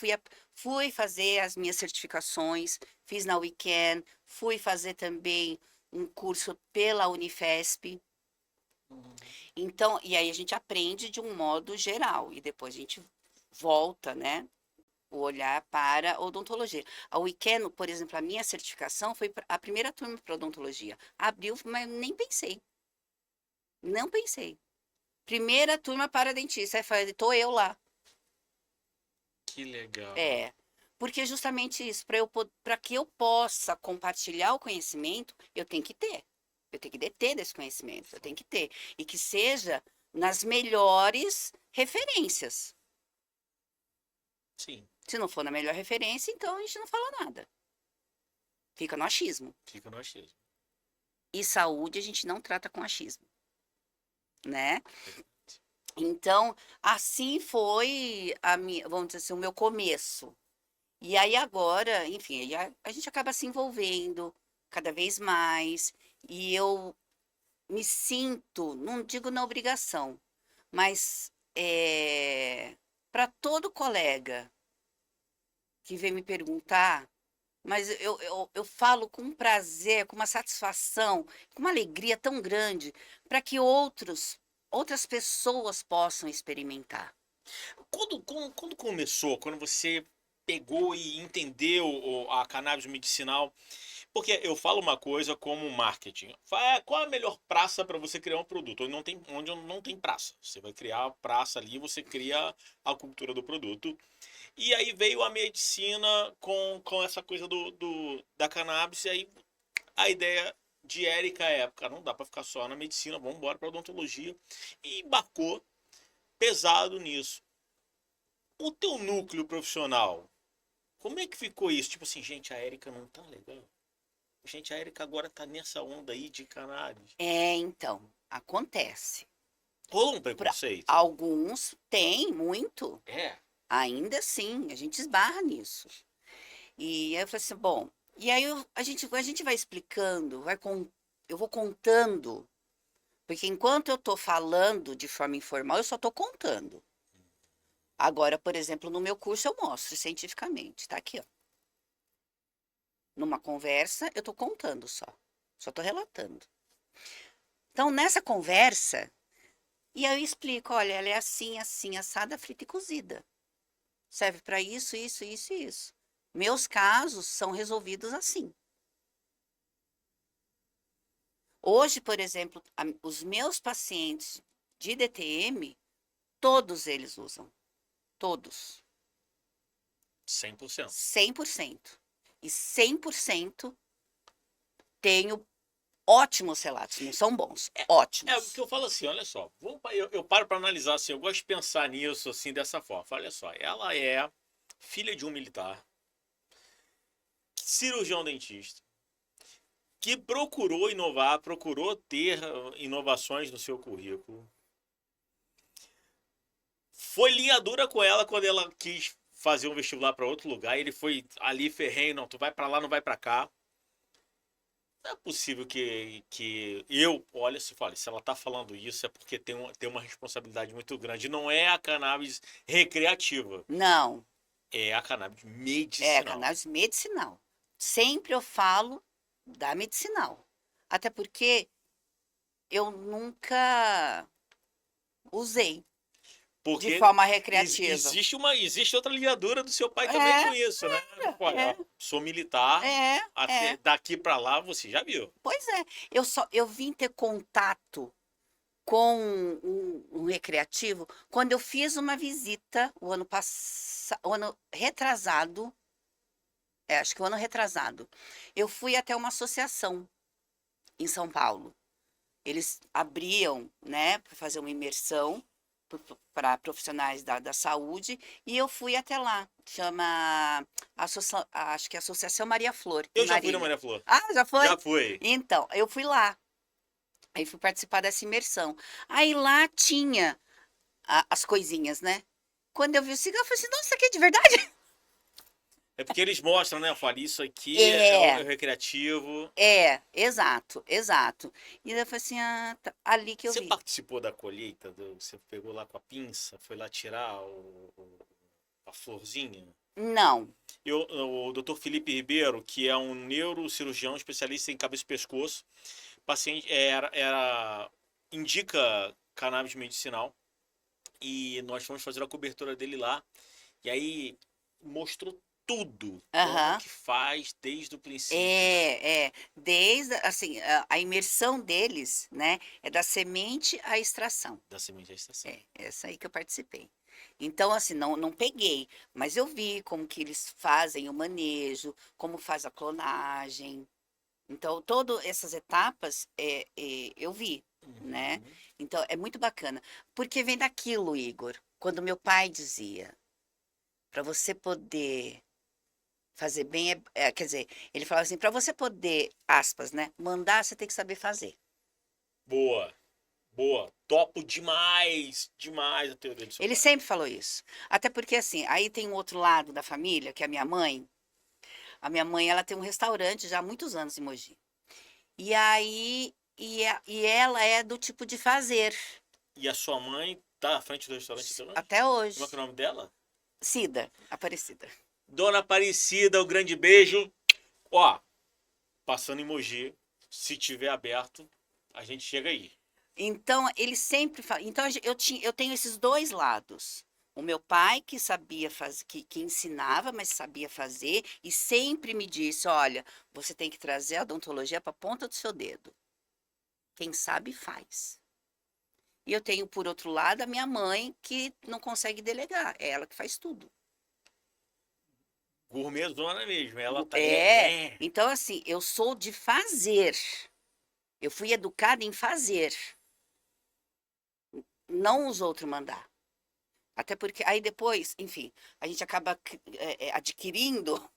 fui fazer as minhas certificações, fiz na Weekend, fui fazer também um curso pela Unifesp. Uhum. Então, e aí a gente aprende de um modo geral e depois a gente volta, né, o olhar para a odontologia. A Weekend, por exemplo, a minha certificação foi a primeira turma para odontologia. Abriu, mas nem pensei. Não pensei. Primeira turma para dentista. Aí falei, tô eu lá. Que legal. É. Porque é justamente isso, para que eu possa compartilhar o conhecimento, eu tenho que ter. Eu tenho que deter desse conhecimento, eu tenho que ter. E que seja nas melhores referências. Sim, Se não for na melhor referência, então a gente não fala nada. Fica no achismo. fica no achismo. E saúde a gente não trata com achismo. né? Então, assim foi vamos dizer assim, o meu começo. E aí agora, enfim, aí a gente acaba se envolvendo cada vez mais, e eu me sinto, não digo na obrigação, mas para todo colega que vem me perguntar, mas eu falo com um prazer, com uma satisfação, com uma alegria tão grande, para que outras pessoas possam experimentar. Quando começou, quando você pegou e entendeu a cannabis medicinal, porque eu falo uma coisa como marketing. Qual a melhor praça para você criar um produto? Onde não tem praça. Você vai criar a praça ali, você cria a cultura do produto. E aí veio a medicina com essa coisa da cannabis, e aí a ideia de Érica é, cara, não dá para ficar só na medicina, vamos embora para odontologia. E embarcou pesado nisso. O teu núcleo profissional, como é que ficou isso? Tipo assim, gente, a Érica não tá legal. Gente, a Érica agora tá nessa onda aí de cannabis. Então, acontece. Rolou um Pra preconceito? alguns tem muito, É. ainda assim, a gente esbarra nisso. E aí eu falei assim, bom, e aí a gente vai explicando, eu vou contando, porque enquanto eu estou falando de forma informal, eu só estou contando. Agora, por exemplo, no meu curso eu mostro cientificamente, tá aqui, ó. Numa conversa, eu estou contando só estou relatando. Então, nessa conversa, e aí eu explico, olha, ela é assim, assim, assada, frita e cozida. Serve para isso, isso, isso e isso. Meus casos são resolvidos assim. Hoje, por exemplo, os meus pacientes de DTM, todos eles usam. Todos. 100%. 100%. E 100% tenho ótimos relatos. Não são bons, É, porque ótimos. eu falo assim, olha só, eu paro para analisar assim, eu gosto de pensar nisso assim, dessa forma. Olha só, ela é filha de um militar, cirurgião dentista, que procurou inovar, procurou ter inovações no seu currículo. Foi linha dura com ela quando ela quis fazer um vestibular para outro lugar, ele foi ali ferrenho, não, tu vai para lá, não vai para cá. Não é possível que eu, olha, se ela tá falando isso é porque tem uma responsabilidade muito grande. Não é a cannabis recreativa, Não, é a cannabis é medicinal. cannabis medicinal. Sempre eu falo da medicinal. Até porque eu nunca usei de Porque forma recreativa. existe outra ligadura do seu pai também É, com isso, né? Olha, é, ó, sou militar, é, até é. daqui para lá você já viu. Pois é, eu vim ter contato com um recreativo quando eu fiz uma visita o ano retrasado, acho que o ano retrasado. Eu fui até uma associação em São Paulo. Eles abriam, né, para fazer uma imersão para profissionais da saúde, e eu fui até lá. Chama, acho que é Associação Maria Flor, em Eu já fui na Marília. Maria Flor. Ah, já Já foi? fui. Então, eu fui lá. Aí fui participar dessa imersão. Aí lá tinha as coisinhas, né? Quando eu vi o cigarro, eu falei assim, nossa, isso aqui é de verdade? É porque eles mostram, né? Eu falo, isso aqui é É, o recreativo. exato, exato. E daí eu falei assim, ah, tá, ali que eu Você vi. participou da colheita? Você pegou lá com a pinça, foi lá tirar a florzinha? Não. O Dr. Felipe Ribeiro, que é um neurocirurgião especialista em cabeça e pescoço, paciente indica cannabis medicinal e nós fomos fazer a cobertura dele lá e aí mostrou tudo como Aham. que faz desde o princípio Desde, assim, a imersão deles, né, é da semente à extração. da semente da estação. Essa aí que eu participei. Então, assim, não peguei, mas eu vi como que eles fazem o manejo, como faz a clonagem. Então, todas essas etapas eu vi, né? Uhum. Então, é muito bacana. Porque vem daquilo, Igor, quando meu pai dizia, para você poder fazer bem, quer dizer, ele falava assim, para você poder, aspas, né, mandar, você tem que saber fazer. Boa, Boa. Topo demais, demais a teoria do seu Ele pai. sempre falou isso. Até porque, assim, aí tem um outro lado da família, que é a minha mãe. A minha mãe, ela tem um restaurante já há muitos anos em Mogi. E aí, e ela é do tipo de fazer, E a sua mãe tá à frente do restaurante até hoje? até Como é que é hoje. o nome dela? Cida, Aparecida. Dona Aparecida, um grande beijo. Ó, passando em Mogi, se tiver aberto, a gente chega aí. Então, ele sempre fala. Então, eu tenho esses dois lados. O meu pai, que sabia fazer, que ensinava, mas sabia fazer, e sempre me disse: olha, você tem que trazer a odontologia para a ponta do seu dedo. Quem sabe faz. E eu tenho, por outro lado, a minha mãe, que não consegue delegar. É ela que faz tudo. Gourmetzona mesmo, ela tá. É. É. Então, assim, eu sou de fazer. Eu fui educada em fazer, não os outros mandar. Até porque aí depois, enfim, a gente acaba adquirindo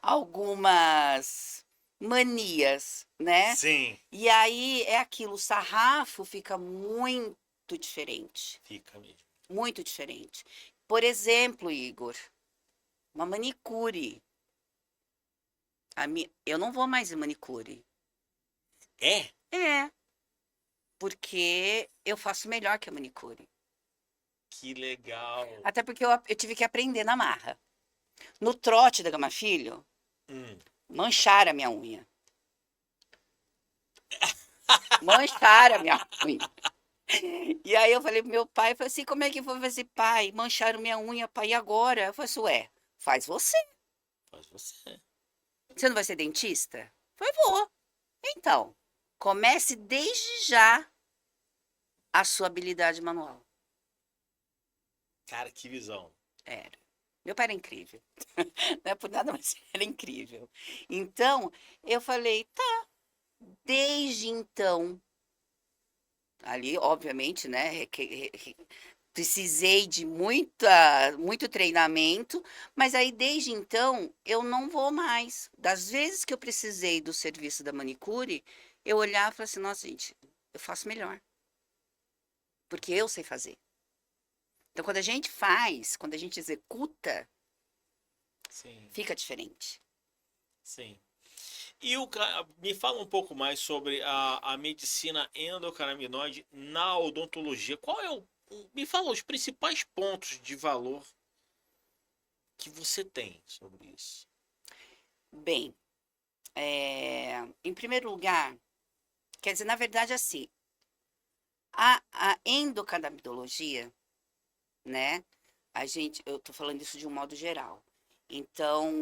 algumas manias, né? Sim, E aí é aquilo, o sarrafo fica muito diferente, fica mesmo. muito diferente. Por exemplo, Igor, uma manicure. Eu não vou mais em manicure. É? É, porque eu faço melhor que a manicure. Que legal. Até porque eu tive que aprender na marra. No trote da Gama Filho, Hum. mancharam a minha unha. Mancharam a minha unha. E aí eu falei pro meu pai, eu falei assim, como é que eu vou fazer, pai? Mancharam minha unha, pai, e agora? Eu falei assim, ué, faz você. Faz você. Você não vai ser dentista? Eu falei, vou. Então, comece desde já a sua habilidade manual. Cara, que visão. Era. Meu pai era incrível. Não é por nada, mas era incrível. Então, eu falei, tá, desde então, ali, obviamente, né, precisei de muito treinamento, mas aí desde então eu não vou mais. Das vezes que eu precisei do serviço da manicure, eu olhava e falava assim, nossa, gente, eu faço melhor, porque eu sei fazer. Então, quando a gente faz, quando a gente executa, Sim, fica diferente. sim. E me fala um pouco mais sobre a medicina endocannabinoide na odontologia. Qual é me fala os principais pontos de valor que você tem sobre isso. Bem, em primeiro lugar, quer dizer, na verdade, assim, a endocannabidologia, né? Eu tô falando isso de um modo geral. Então,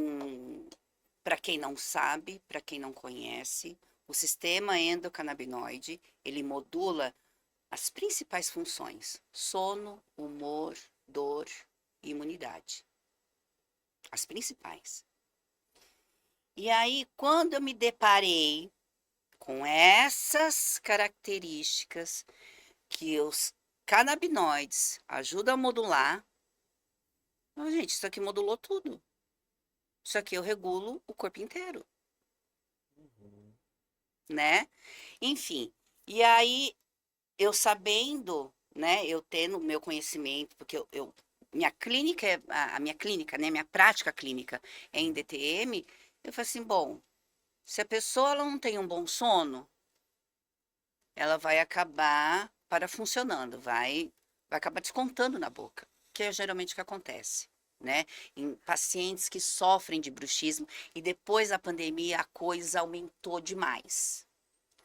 para quem não sabe, para quem não conhece, o sistema endocannabinoide, ele modula as principais funções: sono, humor, dor e imunidade. As principais. E aí, quando eu me deparei com essas características que os canabinoides ajudam a modular, gente, isso aqui modulou tudo. Isso aqui eu regulo o corpo inteiro, Uhum. né? Enfim, e aí eu sabendo, né, eu tendo meu conhecimento, porque minha clínica, a minha clínica, né, minha prática clínica é em Uhum. DTM, eu falei assim, bom, se a pessoa ela não tem um bom sono, ela vai acabar parafuncionando, vai acabar descontando na boca, que é geralmente o que acontece, né? Em pacientes que sofrem de bruxismo e depois da pandemia a coisa aumentou demais.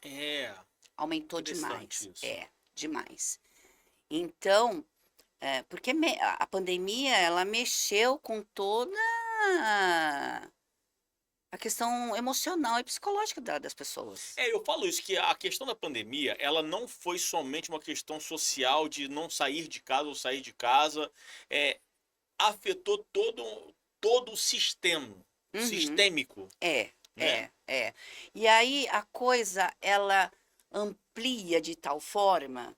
É, Aumentou interessante demais, isso. demais. Então, porque a pandemia ela mexeu com toda a questão emocional e psicológica das pessoas. É, eu falo isso, que a questão da pandemia, ela não foi somente uma questão social de não sair de casa ou sair de casa, é, afetou todo o sistema, Uhum. sistêmico, É, né? é. E aí a coisa ela amplia de tal forma,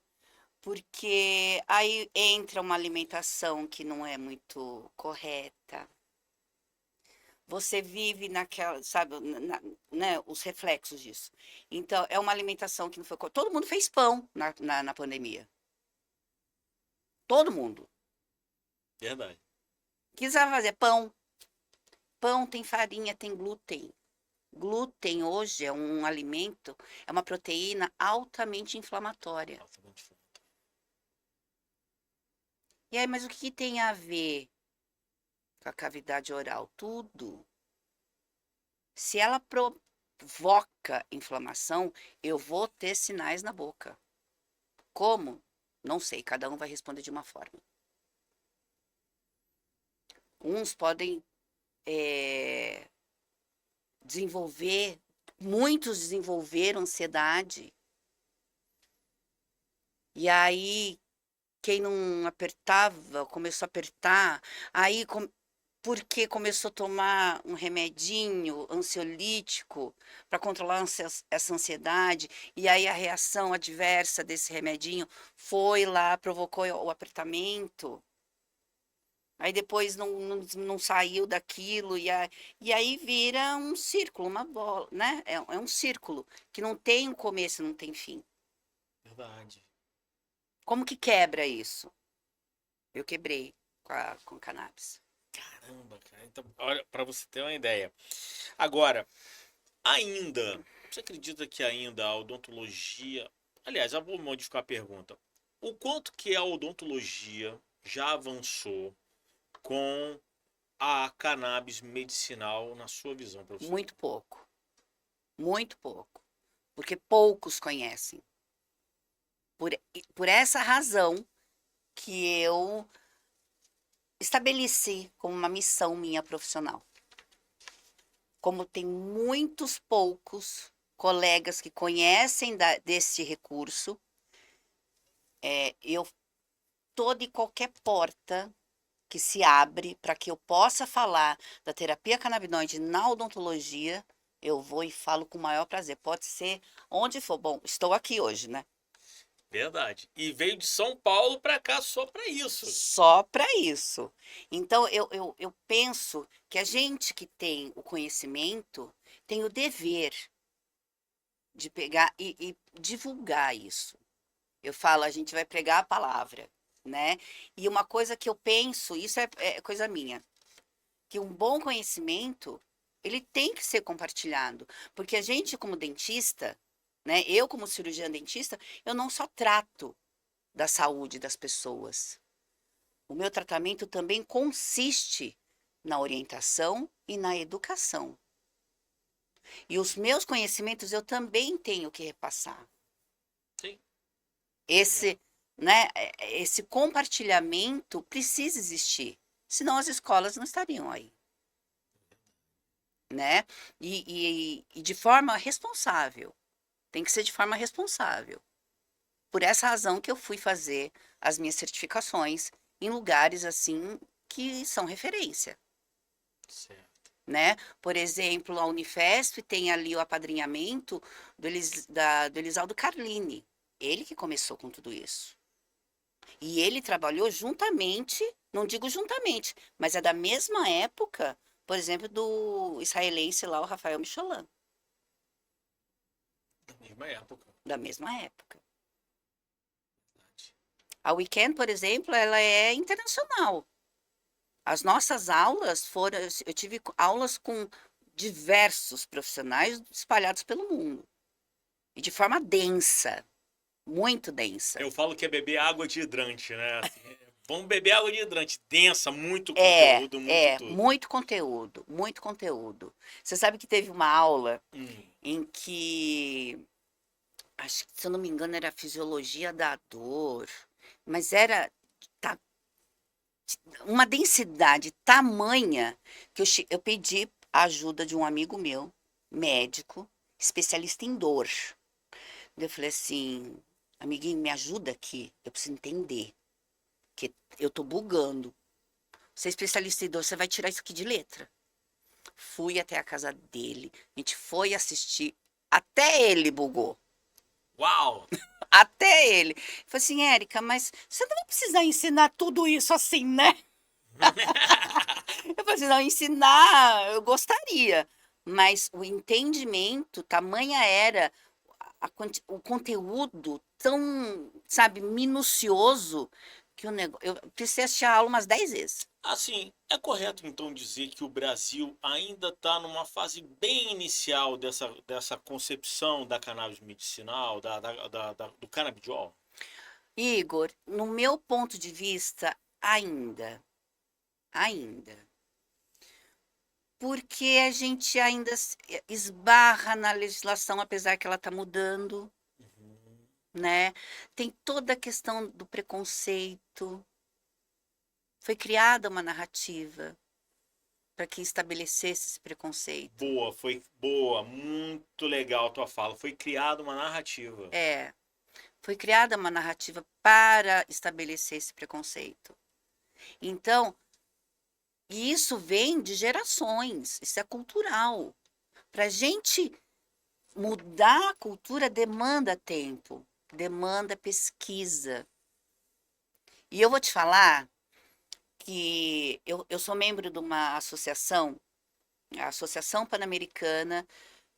porque aí entra uma alimentação que não é muito correta, você vive naquela, sabe, né, os reflexos disso. Então, é uma alimentação que não foi. Todo mundo fez pão na pandemia. Todo mundo. Verdade. Quiser fazer pão. Pão tem farinha, tem glúten. Glúten hoje é um alimento, é uma proteína altamente inflamatória. Altamente inflamatório. E aí, mas o que tem a ver com a cavidade oral? Tudo. Se ela provoca inflamação, eu vou ter sinais na boca. Como? Não sei, cada um vai responder de uma forma. Uns podem desenvolver, muitos desenvolveram ansiedade. E aí, quem não apertava, começou a apertar. Aí, porque começou a tomar um remedinho ansiolítico para controlar essa ansiedade, e aí a reação adversa desse remedinho foi lá, provocou o apertamento. Aí depois não saiu daquilo, e aí vira um círculo, uma bola, né? É um círculo que não tem um começo, não tem fim. Verdade. Como que quebra isso? Eu quebrei com cannabis. Caramba, cara. Então, olha, para você ter uma ideia. Agora, ainda, você acredita que ainda a odontologia. Aliás, eu vou modificar a pergunta. O quanto que a odontologia já avançou com a cannabis medicinal na sua visão, professor? Muito pouco. Muito pouco. Porque poucos conhecem. Por essa razão que eu estabeleci como uma missão minha profissional. Como tem muitos poucos colegas que conhecem desse recurso, eu toda e qualquer porta que se abre para que eu possa falar da terapia canabinoide na odontologia, eu vou e falo com o maior prazer. Pode ser onde for. Bom, estou aqui hoje, né? Verdade. E veio de São Paulo para cá só para isso. Só para isso. Então, eu penso que a gente que tem o conhecimento tem o dever de pegar e divulgar isso. Eu falo, a gente vai pregar a palavra, né? E uma coisa que eu penso, isso é coisa minha, que um bom conhecimento, ele tem que ser compartilhado. Porque a gente, como dentista, né? Eu, como cirurgiã dentista, eu não só trato da saúde das pessoas. O meu tratamento também consiste na orientação e na educação. E os meus conhecimentos eu também tenho que repassar. Sim. Esse, né, esse compartilhamento precisa existir, senão as escolas não estariam aí, né? E de forma responsável, tem que ser de forma responsável. Por essa razão que eu fui fazer as minhas certificações em lugares assim que são referência. Certo. Né? Por exemplo, a Unifesp tem ali o apadrinhamento do Elisaldo Carlini. Ele que começou com tudo isso. E ele trabalhou juntamente, não digo juntamente, mas é da mesma época, por exemplo, do israelense lá, o Rafael Michelin. Da mesma época. Da mesma época. Verdade. A Weekend, por exemplo, ela é internacional. As nossas aulas foram, eu tive aulas com diversos profissionais espalhados pelo mundo. E de forma densa, muito densa. Eu falo que é beber água de hidrante, né? Assim, vamos beber água de hidrante, densa, muito É, conteúdo, muito tudo. muito conteúdo, muito conteúdo. Você sabe que teve uma aula Hum, em que, acho que, se eu não me engano, era fisiologia da dor, mas era ta- uma densidade tamanha que eu pedi a ajuda de um amigo meu, médico, especialista em dor. Eu falei assim, amiguinho, me ajuda aqui, eu preciso entender, que eu tô bugando. Você é especialista em dor, você vai tirar isso aqui de letra. Fui até a casa dele, a gente foi assistir, até ele bugou. uau! Até ele. Falei assim, Érica, mas você não vai precisar ensinar tudo isso assim, né? Eu falei assim, não, ensinar, eu gostaria, mas o entendimento, tamanha era o conteúdo tão, sabe, minucioso, que eu precisei assistir a aula umas 10 vezes. Assim, é correto então dizer que o Brasil ainda está numa fase bem inicial dessa concepção da cannabis medicinal, do canabidiol? Igor, no meu ponto de vista, ainda. Porque a gente ainda esbarra na legislação, apesar que ela está mudando, Uhum. né? Tem toda a questão do preconceito. Foi criada uma narrativa para que estabelecesse esse preconceito. Boa, foi boa, muito legal a tua fala. Foi criada uma narrativa. É, foi criada uma narrativa para estabelecer esse preconceito. Então, e isso vem de gerações, isso é cultural. Para a gente mudar a cultura demanda tempo, demanda pesquisa. E eu vou te falar que eu sou membro de uma associação, a Associação Pan-Americana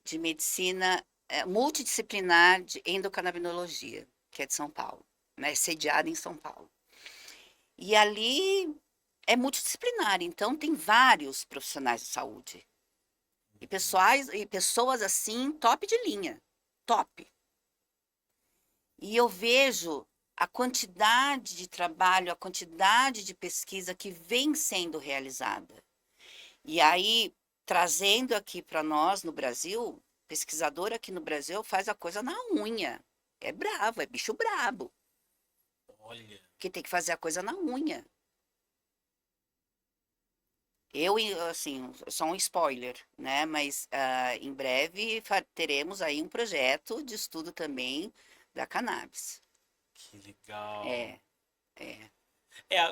de Medicina Multidisciplinar de Endocannabinologia, que é de São Paulo, né, sediada em São Paulo. E ali é multidisciplinar, então tem vários profissionais de saúde. E pessoas assim, top de linha, top. E eu vejo a quantidade de trabalho, a quantidade de pesquisa que vem sendo realizada. E aí, trazendo aqui para nós no Brasil, pesquisador aqui no Brasil faz a coisa na unha. É bravo, é bicho brabo, Olha, que tem que fazer a coisa na unha. Assim, só um spoiler, né? Mas em breve teremos aí um projeto de estudo também da cannabis. que legal. É, é.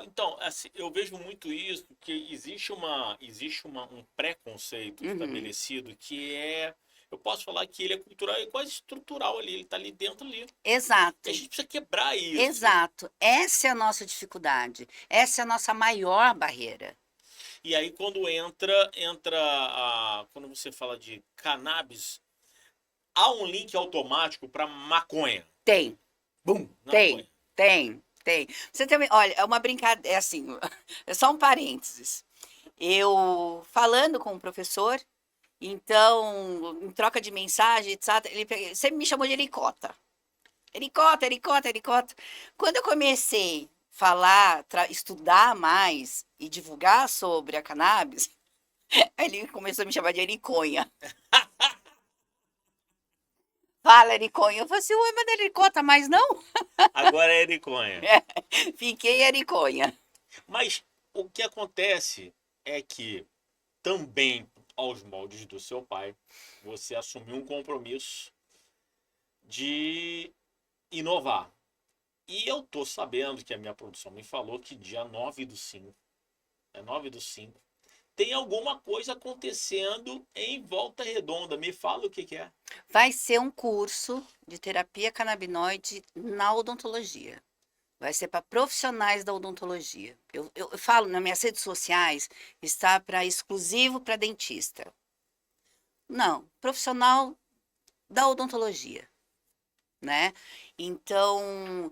Então, assim, eu vejo muito isso, que um preconceito Uhum. estabelecido que eu posso falar que ele é cultural e quase estrutural ali, ele tá ali dentro ali. E a Exato, gente precisa quebrar isso. exato. Essa é a nossa dificuldade. Essa é a nossa maior barreira. E aí quando quando você fala de cannabis, há um link automático para maconha. Tem, Bum, na tem, maconha. tem. Você também, olha, é uma brincadeira, é assim, é só um parênteses. Eu falando com o professor, então, em troca de mensagem, etc., ele sempre me chamou de Ericota. Ericota, Ericota, Ericota. Quando eu comecei a falar, estudar mais e divulgar sobre a cannabis, ele começou a me chamar de Ericonha. Fala, Ericonha. Eu falei assim, ué, mas não é Ericota mais não? Agora é ericonha. Fiquei Ericonha. Mas o que acontece é que também aos moldes do seu pai, você assumiu um compromisso de inovar. E eu tô sabendo que a minha produção me falou que dia 9 do 5, é 9 do 5, tem alguma coisa acontecendo em Volta Redonda. Me fala o que que é. Vai ser um curso de terapia canabinoide na odontologia. Vai ser para profissionais da odontologia. Eu falo nas minhas redes sociais, está para exclusivo para dentista. Não, profissional da odontologia, né? Então,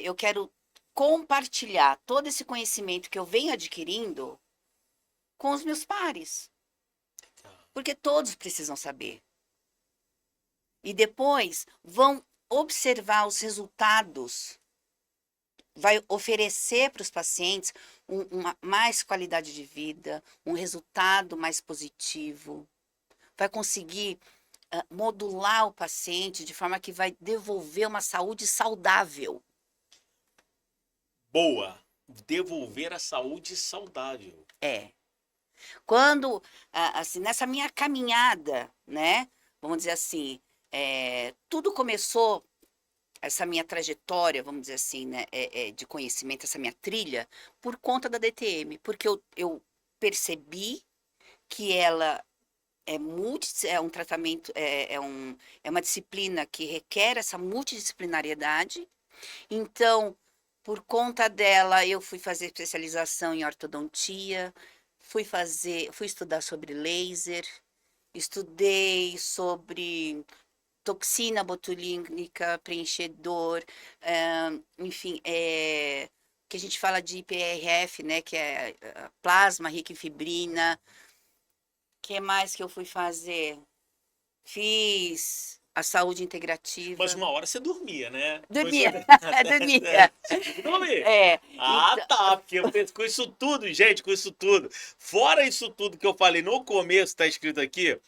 eu quero compartilhar todo esse conhecimento que eu venho adquirindo com os meus pares, porque todos precisam saber. E depois vão observar os resultados, vai oferecer para os pacientes uma mais qualidade de vida, um resultado mais positivo, vai conseguir modular o paciente de forma que vai devolver uma saúde saudável. Boa. Devolver a saúde saudável. É. Quando, assim, nessa minha caminhada, né? Vamos dizer assim, tudo começou, essa minha trajetória, vamos dizer assim, né? De conhecimento, essa minha trilha, por conta da DTM, porque eu percebi que ela é um tratamento, é uma disciplina que requer essa multidisciplinariedade. Então, Por conta dela, eu fui fazer especialização em ortodontia, fui estudar sobre laser, estudei sobre toxina botulínica, preenchedor, enfim, que a gente fala de IPRF, né, que é plasma rico em fibrina. Que mais que eu fui fazer? Fiz a saúde Mas integrativa. uma hora você dormia, né? Com isso... Dormia, dormia. Você tinha que dormir. É, Ah, então, tá. Porque eu penso com isso tudo, gente, com isso tudo. Fora isso tudo que eu falei no começo, tá escrito aqui,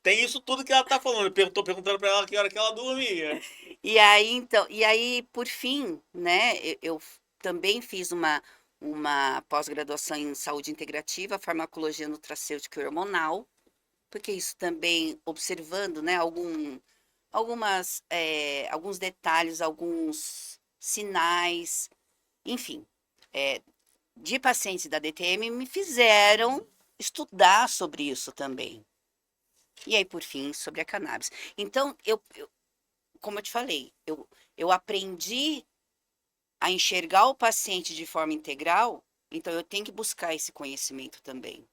tem isso tudo que ela tá falando. Tô perguntando pra ela que hora que ela dormia. e aí, por fim, né, eu também fiz uma pós-graduação em saúde integrativa, farmacologia nutracêutica e hormonal, porque isso também, observando, né, alguns detalhes, alguns sinais, enfim, de pacientes da DTM me fizeram estudar sobre isso também. E aí, por fim, sobre a cannabis. Então, como eu te falei, eu aprendi a enxergar o paciente de forma integral, então eu tenho que buscar esse conhecimento também,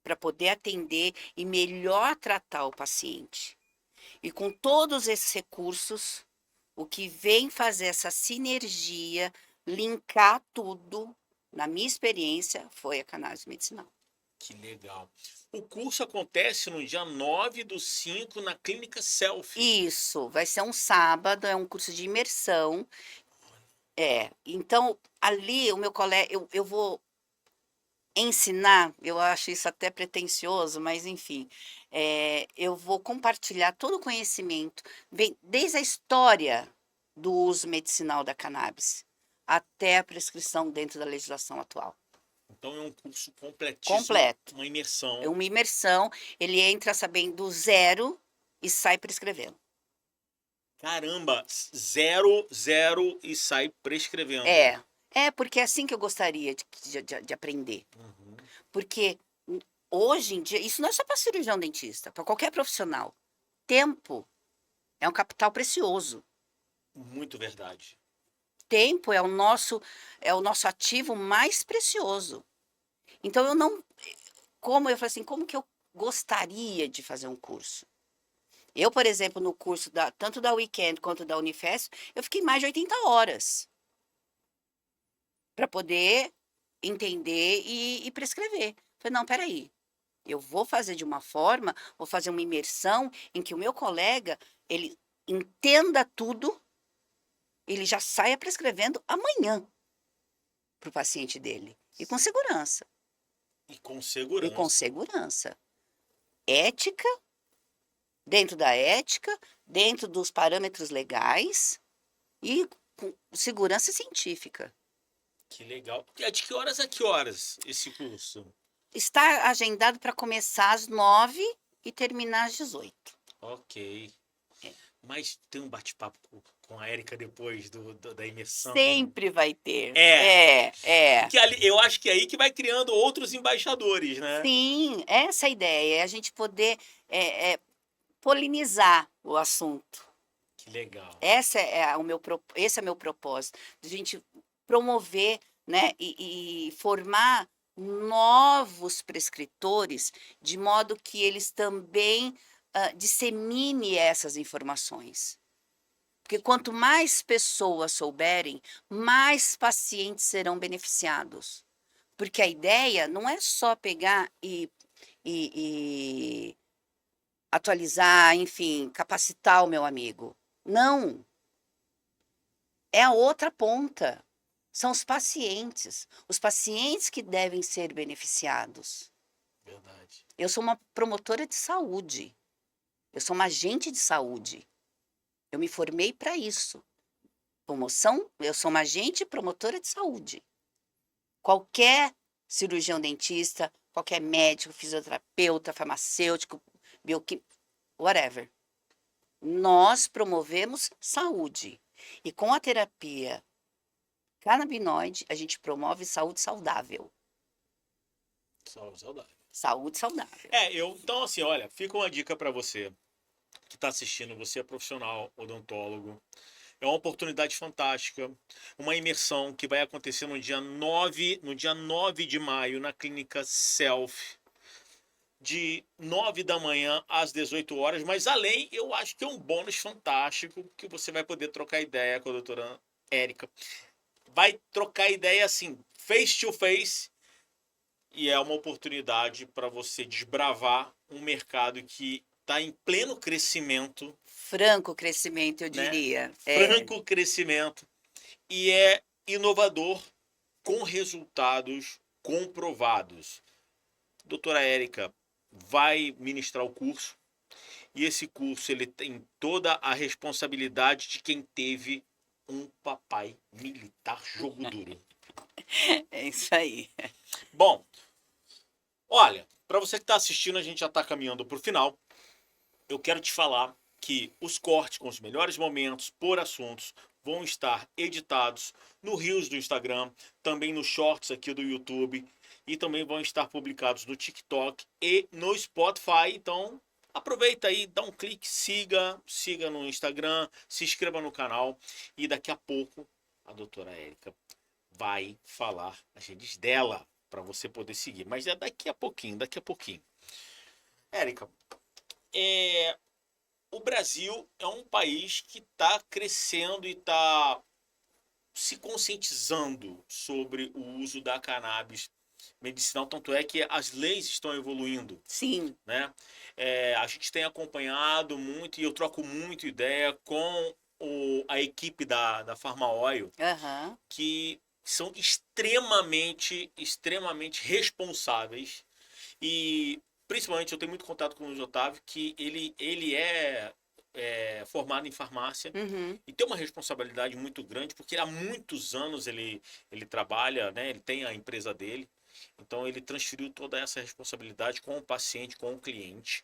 para poder atender e melhor tratar o paciente. E com todos esses recursos, o que vem fazer essa sinergia, linkar tudo, na minha experiência, foi a cannabis medicinal. Que legal. O curso acontece no dia 9/5 na Clínica Selfie. Isso, vai ser um sábado, é um curso de imersão. Então, ali, o meu colega, eu vou ensinar, eu acho isso até pretensioso, mas enfim, eu vou compartilhar todo o conhecimento, desde a história do uso medicinal da cannabis até a prescrição dentro da legislação atual. Então é um curso completíssimo, Completo. uma imersão. É uma imersão, ele entra sabendo do zero e sai prescrevendo. Caramba, zero, zero e sai prescrevendo. Porque é assim que eu gostaria de aprender. Uhum. Porque hoje em dia, isso não é só para cirurgião dentista, para qualquer profissional. Tempo é um capital precioso. Muito verdade. Tempo é o nosso ativo mais precioso. Então eu não, como eu falei assim, como que eu gostaria de fazer um curso? Eu, por exemplo, no curso tanto da Weekend quanto da Unifesp, eu fiquei mais de 80 horas para poder entender e prescrever. Falei, não, peraí, eu vou fazer de uma forma, vou fazer uma imersão em que o meu colega, ele entenda tudo, ele já saia prescrevendo amanhã para o paciente dele. E com segurança. E com E com segurança. segurança. Ética, dentro da ética, dentro dos parâmetros legais e com segurança científica. Que legal. É de que horas a que horas esse curso? Está agendado para começar às 9 e terminar às 18. Ok. Mas tem um bate-papo com a Érica depois da imersão? Sempre vai ter. É. Porque ali, eu acho que é aí que vai criando outros embaixadores, né? Sim, essa é a ideia, é a gente poder polinizar o assunto. Que legal. Esse é o meu propósito, de a gente promover, né, e formar novos prescritores, de modo que eles também disseminem essas informações. Porque quanto mais pessoas souberem, mais pacientes serão beneficiados. Porque a ideia não é só pegar e atualizar, enfim, capacitar o meu amigo. Não. É a outra ponta. São os pacientes. Os pacientes que devem ser beneficiados. Verdade. Eu sou uma promotora de saúde. Eu sou uma agente de saúde. Eu me formei para isso. Eu sou uma agente promotora de saúde. Qualquer cirurgião dentista, qualquer médico, fisioterapeuta, farmacêutico, bioquímico, whatever. Nós promovemos saúde. E com a terapia canabinoide, a gente promove saúde saudável. Saudável. Saúde saudável. Então assim, olha, fica uma dica para você que está assistindo, você é profissional odontólogo, É uma oportunidade fantástica. Uma imersão que vai acontecer no dia 9 de maio, na Clínica Self, de 9 da manhã às 18 horas. Mas além, eu acho que é um bônus fantástico que você vai poder trocar ideia com a doutora Érica. Vai trocar ideia assim, face to face, e é uma oportunidade para você desbravar um mercado que está em pleno crescimento, Franco crescimento, eu né? diria. Franco crescimento, e é inovador com resultados comprovados. Doutora Érica vai ministrar o curso, e esse curso ele tem toda a responsabilidade de quem teve um papai militar jogo duro. É isso aí. Bom, olha, para você que está assistindo, a gente já está caminhando para o final. Eu quero te falar que os cortes com os melhores momentos por assuntos vão estar editados no Reels do Instagram, também nos Shorts aqui do YouTube, e também vão estar publicados no TikTok e no Spotify. Então, aproveita aí, dá um clique, siga no Instagram, se inscreva no canal, e daqui a pouco a doutora Érica vai falar as redes dela para você poder seguir. Mas é daqui a pouquinho, daqui a pouquinho. Érica, o Brasil é um país que está crescendo e está se conscientizando sobre o uso da cannabis medicinal, tanto é que as leis estão evoluindo, Sim. né? A gente tem acompanhado muito, e eu troco muito ideia com a equipe da Pharma Oil, Aham. que são extremamente responsáveis. E principalmente eu tenho muito contato com o Luiz Otávio, que ele é formado em farmácia Uhum. e tem uma responsabilidade muito grande, porque há muitos anos ele trabalha, né? Ele tem a empresa dele, então ele transferiu toda essa responsabilidade com o paciente, com o cliente.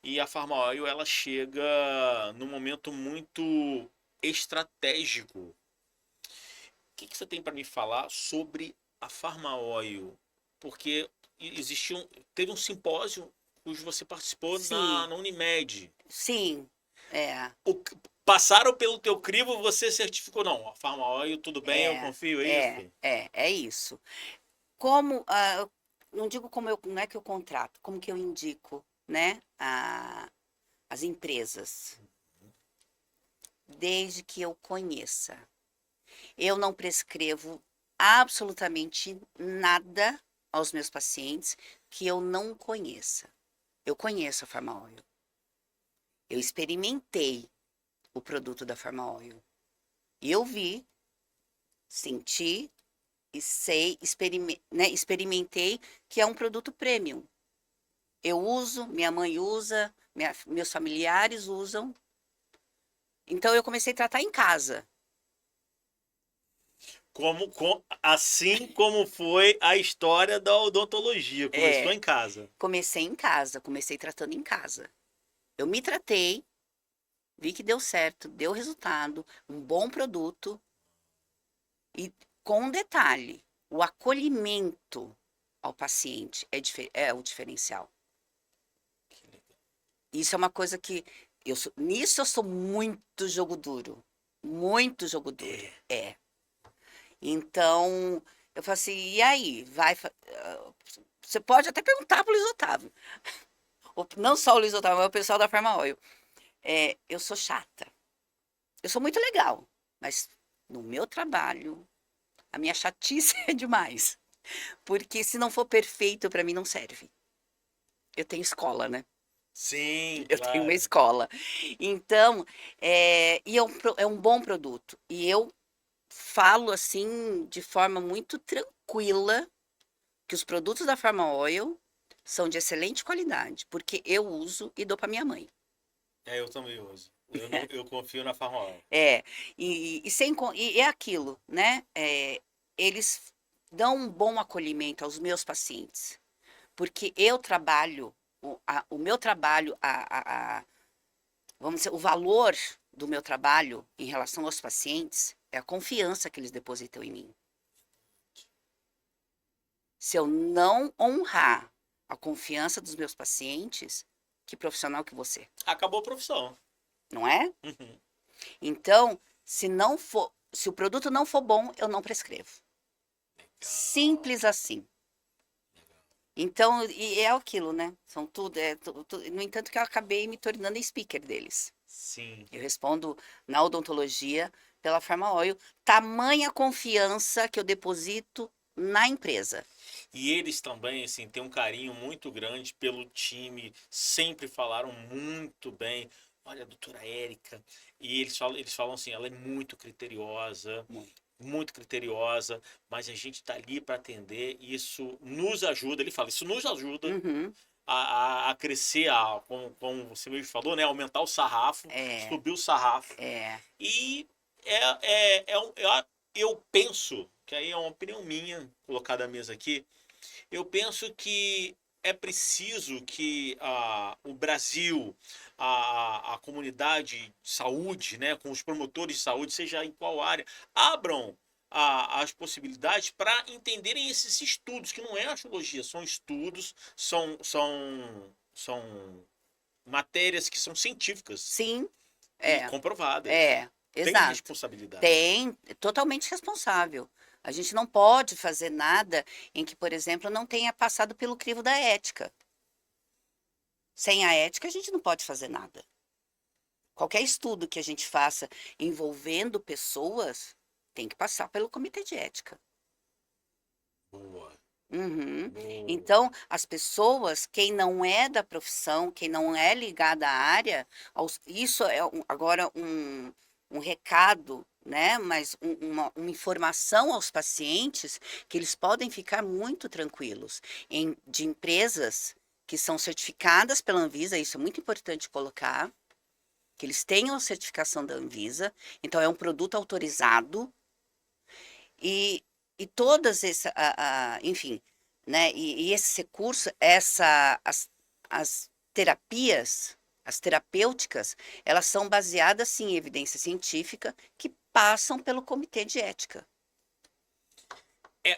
E a Pharma Oil, ela chega num momento muito estratégico. O que você tem para me falar sobre a Pharma Oil? Porque teve um simpósio cujo você participou Sim. na Unimed. Sim. É. Passaram pelo teu crivo, você certificou, não, a Pharma Oil, tudo bem, eu confio, é isso? É isso. Como, não digo como eu, não é que eu contrato, como que eu indico, né, as empresas, desde que eu conheça. Eu não prescrevo absolutamente nada aos meus pacientes que eu não conheça. Eu conheço a Pharma Oil. Eu experimentei o produto da Pharma Oil. E eu vi, senti e sei, experimentei que é um produto premium. Eu uso, minha mãe usa, meus familiares usam. Então eu comecei a tratar em casa. Assim como foi a história da odontologia, começou É, em casa. comecei em casa, comecei tratando em casa. Eu me tratei, vi que deu certo, deu resultado, um bom produto. E com um detalhe, o acolhimento ao paciente é o diferencial. Isso é uma coisa que nisso eu sou muito jogo duro. Muito jogo duro. É. Então, eu falo assim, e aí? Você pode até perguntar pro Luiz Otávio. Não só o Luiz Otávio, mas o pessoal da Pharma Oil. Eu sou chata. Eu sou muito legal, mas no meu trabalho, a minha chatice é demais. Porque se não for perfeito, para mim não serve. Eu tenho escola, né? Sim, Eu tenho uma claro. escola. Então, e é um bom produto. E eu falo assim, de forma muito tranquila, que os produtos da Pharma Oil são de excelente qualidade, porque eu uso e dou para minha mãe. Eu também uso. Eu confio na Pharma Oil. É, e é aquilo, né? Eles dão um bom acolhimento aos meus pacientes, porque eu trabalho, o meu trabalho, vamos dizer, o valor do meu trabalho em relação aos pacientes é a confiança que eles depositam em mim. Se eu não honrar a confiança dos meus pacientes, que profissional que você, Acabou a profissão. não é? Uhum. Então, Se o produto não for bom, eu não prescrevo. Simples assim. Então, e é aquilo, né? São tudo, no entanto que eu acabei me tornando speaker deles. Sim. Eu respondo na odontologia pela Pharmaoil, tamanha confiança que eu deposito na empresa. E eles também, assim, têm um carinho muito grande pelo time, sempre falaram muito bem. Olha, a doutora Érica, e eles falam assim, ela é Muito. muito criteriosa, mas a gente está ali para atender, e isso nos ajuda, ele fala, isso nos ajuda Uhum, a crescer, como você mesmo falou, né, aumentar o sarrafo, é, subir o sarrafo. é. E eu penso, que aí é uma opinião minha, colocada à mesa aqui, eu penso que é preciso que o Brasil, a comunidade de saúde, né, com os promotores de saúde, seja em qual área, abram as possibilidades para entenderem esses estudos, que não é astrologia, são estudos, são matérias que são científicas Sim, e é, comprovadas. Tem exato. responsabilidade. Tem, é totalmente responsável. A gente não pode fazer nada em que, por exemplo, não tenha passado pelo crivo da ética. Sem a ética, a gente não pode fazer nada. Qualquer estudo que a gente faça envolvendo pessoas tem que passar pelo comitê de ética. Boa, Uhum. boa. Então, as pessoas, quem não é da profissão, quem não é ligada à área, isso é agora um recado, né? Mas uma informação aos pacientes que eles podem ficar muito tranquilos de empresas que são certificadas pela Anvisa, isso é muito importante colocar, que eles tenham a certificação da Anvisa, então é um produto autorizado e, e todas essas, enfim, né? E esse recurso, as terapias, as terapêuticas, elas são baseadas sim em evidência científica que passam pelo comitê de ética.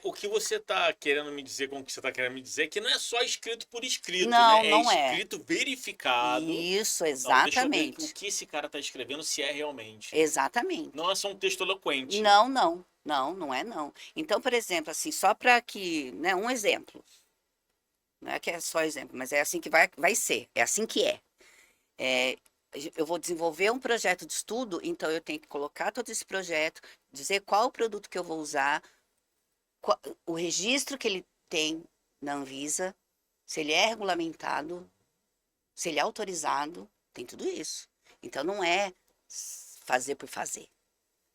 O que você está querendo me dizer com o que você está querendo me dizer é que não é só escrito por escrito, Não, né? É não é. escrito verificado. Isso, Não, deixa eu ver o exatamente. que esse cara está escrevendo, se é realmente. Exatamente. Não é só um texto eloquente. Não, não, não, não é não. Então, por exemplo, assim, só para que, né, um exemplo, não é que é só exemplo, mas é assim que vai ser, é assim que é. É, eu vou desenvolver um projeto de estudo, então eu tenho que colocar todo esse projeto, dizer qual o produto que eu vou usar, o registro que ele tem na Anvisa, se ele é regulamentado, se ele é autorizado, tem tudo isso. Então não é fazer por fazer.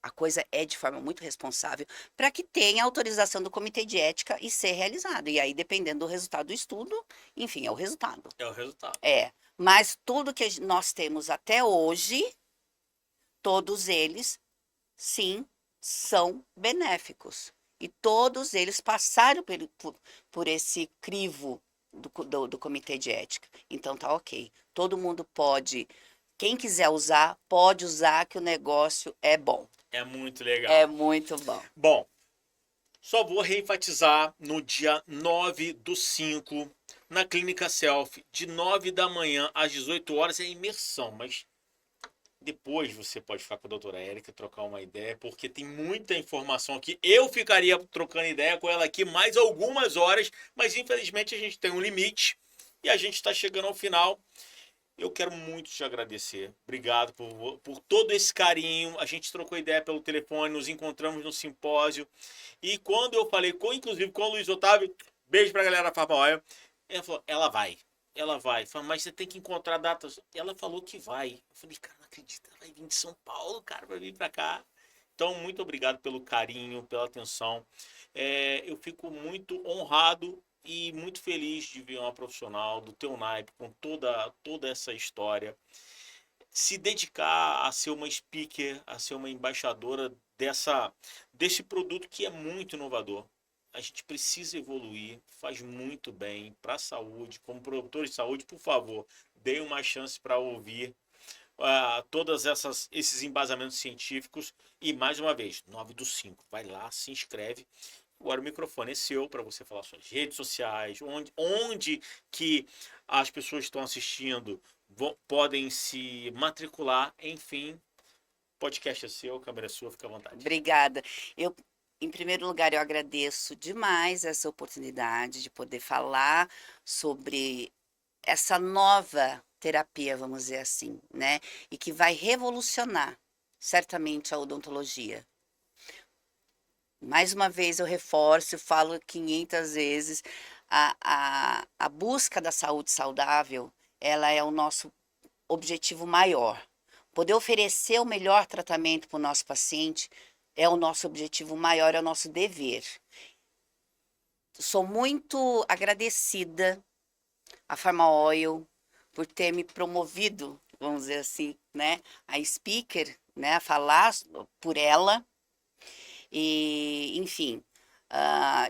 A coisa é de forma muito responsável para que tenha autorização do comitê de ética e ser realizado. E aí, dependendo do resultado do estudo, enfim, é o resultado. É o resultado. É, mas tudo que nós temos até hoje, todos eles, sim, são benéficos. E todos eles passaram por esse crivo do comitê de ética. Então tá ok. Todo mundo pode, quem quiser usar, pode usar, que o negócio é bom. É muito É legal. muito bom. Bom, só vou reenfatizar no dia 9/5, na Clínica Self, de 9 da manhã às 18 horas, é imersão, mas depois você pode ficar com a doutora Érica, trocar uma ideia, porque tem muita informação aqui. Eu ficaria trocando ideia com ela aqui mais algumas horas, mas infelizmente a gente tem um limite e a gente está chegando ao final. Eu quero muito te agradecer. Obrigado por todo esse carinho. A gente trocou ideia pelo telefone, nos encontramos no simpósio. E quando eu falei, inclusive com o Luiz Otávio, beijo pra galera da Farmaoil, ela falou, ela vai. Ela vai. Falei, mas você tem que encontrar datas. Ela falou que vai. Eu falei, cara, não acredito. Ela vai vir de São Paulo, cara, pra vir pra cá. Então, muito obrigado pelo carinho, pela atenção. Eu fico muito honrado e muito feliz de ver uma profissional do teu naipe, com toda essa história, se dedicar a ser uma speaker, a ser uma embaixadora desse produto que é muito inovador. A gente precisa evoluir, faz muito bem para a saúde. Como produtor de saúde, por favor, dê uma chance para ouvir todas esses embasamentos científicos. E mais uma vez, 9/5, vai lá, se inscreve. Agora o microfone é seu para você falar suas redes sociais, onde que as pessoas que estão assistindo podem se matricular, enfim. Podcast é seu, câmera é sua, fica à vontade. Obrigada. Eu, em primeiro lugar, eu agradeço demais essa oportunidade de poder falar sobre essa nova terapia, vamos dizer assim, né? E que vai revolucionar certamente a odontologia. Mais uma vez eu reforço, eu falo 500 vezes, a busca da saúde saudável, ela é o nosso objetivo maior. Poder oferecer o melhor tratamento para o nosso paciente é o nosso objetivo maior, é o nosso dever. Sou muito agradecida à Pharma Oil por ter me promovido, vamos dizer assim, né, a speaker, né, a falar por ela. E, enfim,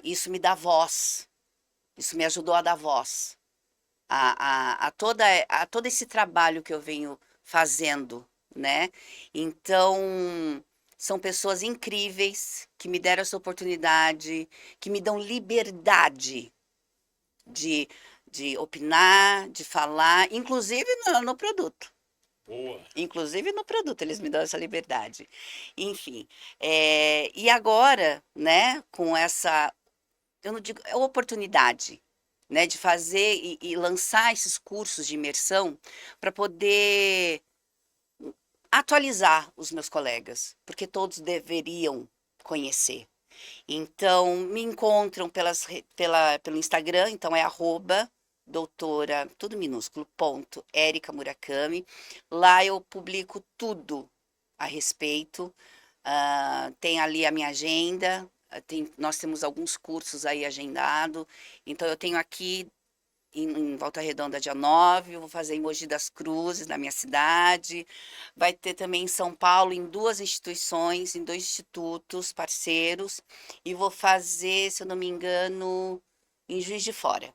isso me dá voz, isso me ajudou a dar voz a todo esse trabalho que eu venho fazendo, né? Então, são pessoas incríveis que me deram essa oportunidade, que me dão liberdade de, de opinar, de falar, inclusive no produto. Boa. Inclusive no produto, eles me dão essa liberdade. Enfim, e agora, né, com essa, eu não digo, é oportunidade, né, de fazer e lançar esses cursos de imersão para poder atualizar os meus colegas, porque todos deveriam conhecer. Então, me encontram pelo Instagram, então é doutora, tudo minúsculo, ponto, Érica Murakami. Lá eu publico tudo a respeito. Tem ali a minha agenda, nós temos alguns cursos aí agendado. Então, eu tenho aqui em Volta Redonda, dia 9, eu vou fazer em Mogi das Cruzes, na minha cidade. Vai ter também em São Paulo, em 2 instituições, em 2 institutos parceiros. E vou fazer, se eu não me engano, em Juiz de Fora.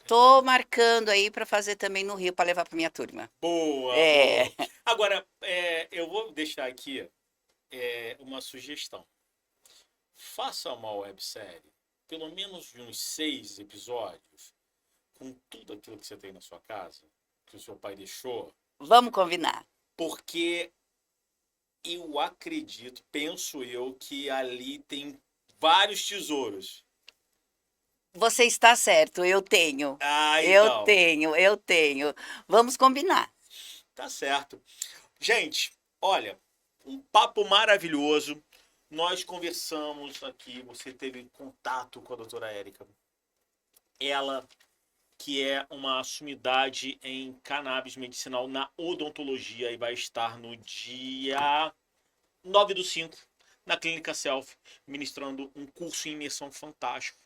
Tô marcando aí para fazer também no Rio, para levar para minha turma. Boa, É, boa. Agora, eu vou deixar aqui uma sugestão. Faça uma websérie, pelo menos de uns 6 episódios, com tudo aquilo que você tem na sua casa, que o seu pai deixou, vamos combinar. porque eu acredito, penso eu, que ali tem vários tesouros. Você está certo, eu tenho. Ah, Eu então, tenho, eu tenho. Vamos combinar. tá certo. Gente, olha, um papo maravilhoso. Nós conversamos aqui, você teve contato com a doutora Érica. Ela, que é uma sumidade em cannabis medicinal na odontologia e vai estar no dia 9/5, na Clínica Self, ministrando um curso em imersão fantástico.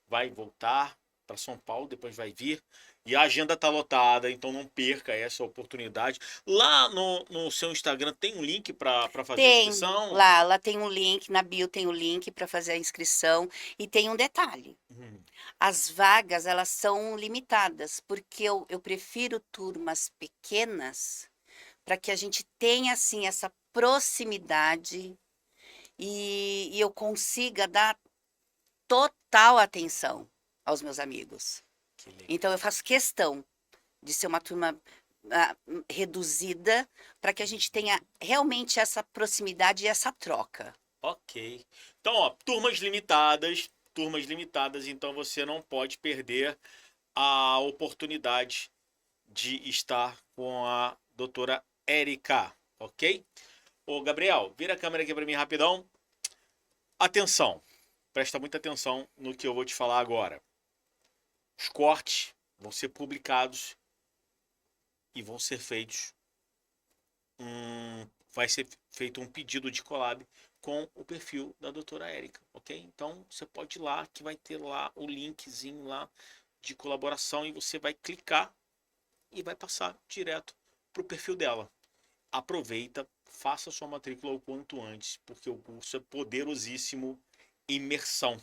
Vai voltar para São Paulo, depois vai vir. E a agenda tá lotada, então não perca essa oportunidade. Lá no seu Instagram tem um link para fazer a Tem, inscrição? lá tem um link, na bio tem o link para fazer a inscrição. E tem um detalhe: Hum, as vagas elas são limitadas, porque eu prefiro turmas pequenas para que a gente tenha assim essa proximidade e eu consiga dar total atenção aos meus amigos. que legal. Então eu faço questão de ser uma turma reduzida para que a gente tenha realmente essa proximidade e essa troca. Ok. Então, ó, turmas limitadas, então você não pode perder a oportunidade de estar com a doutora Érica, ok? Ô, Gabriel, vira a câmera aqui para mim rapidão. Atenção, presta muita atenção no que eu vou te falar agora. Os cortes vão ser publicados e vão ser feitos vai ser feito um pedido de collab com o perfil da doutora Érica, ok? Então você pode ir lá, que vai ter lá o linkzinho lá de colaboração e você vai clicar e vai passar direto para o perfil dela. Aproveita, faça sua matrícula o quanto antes, porque o curso é poderosíssimo. Imersão.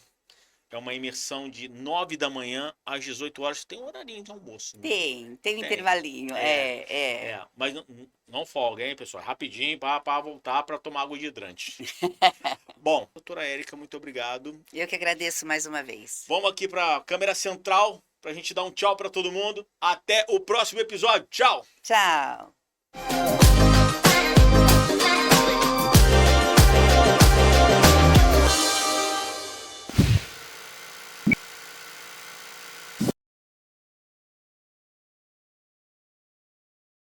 É uma imersão de 9 da manhã às 18 horas. Tem um horarinho de almoço, né? Tem um Tem. intervalinho, Mas não folga, hein, pessoal? Rapidinho para voltar para tomar água de hidrante. Bom, doutora Érica, muito obrigado. Eu que agradeço mais uma vez. Vamos aqui para a câmera central para a gente dar um tchau para todo mundo. Até o próximo episódio. Tchau! Tchau!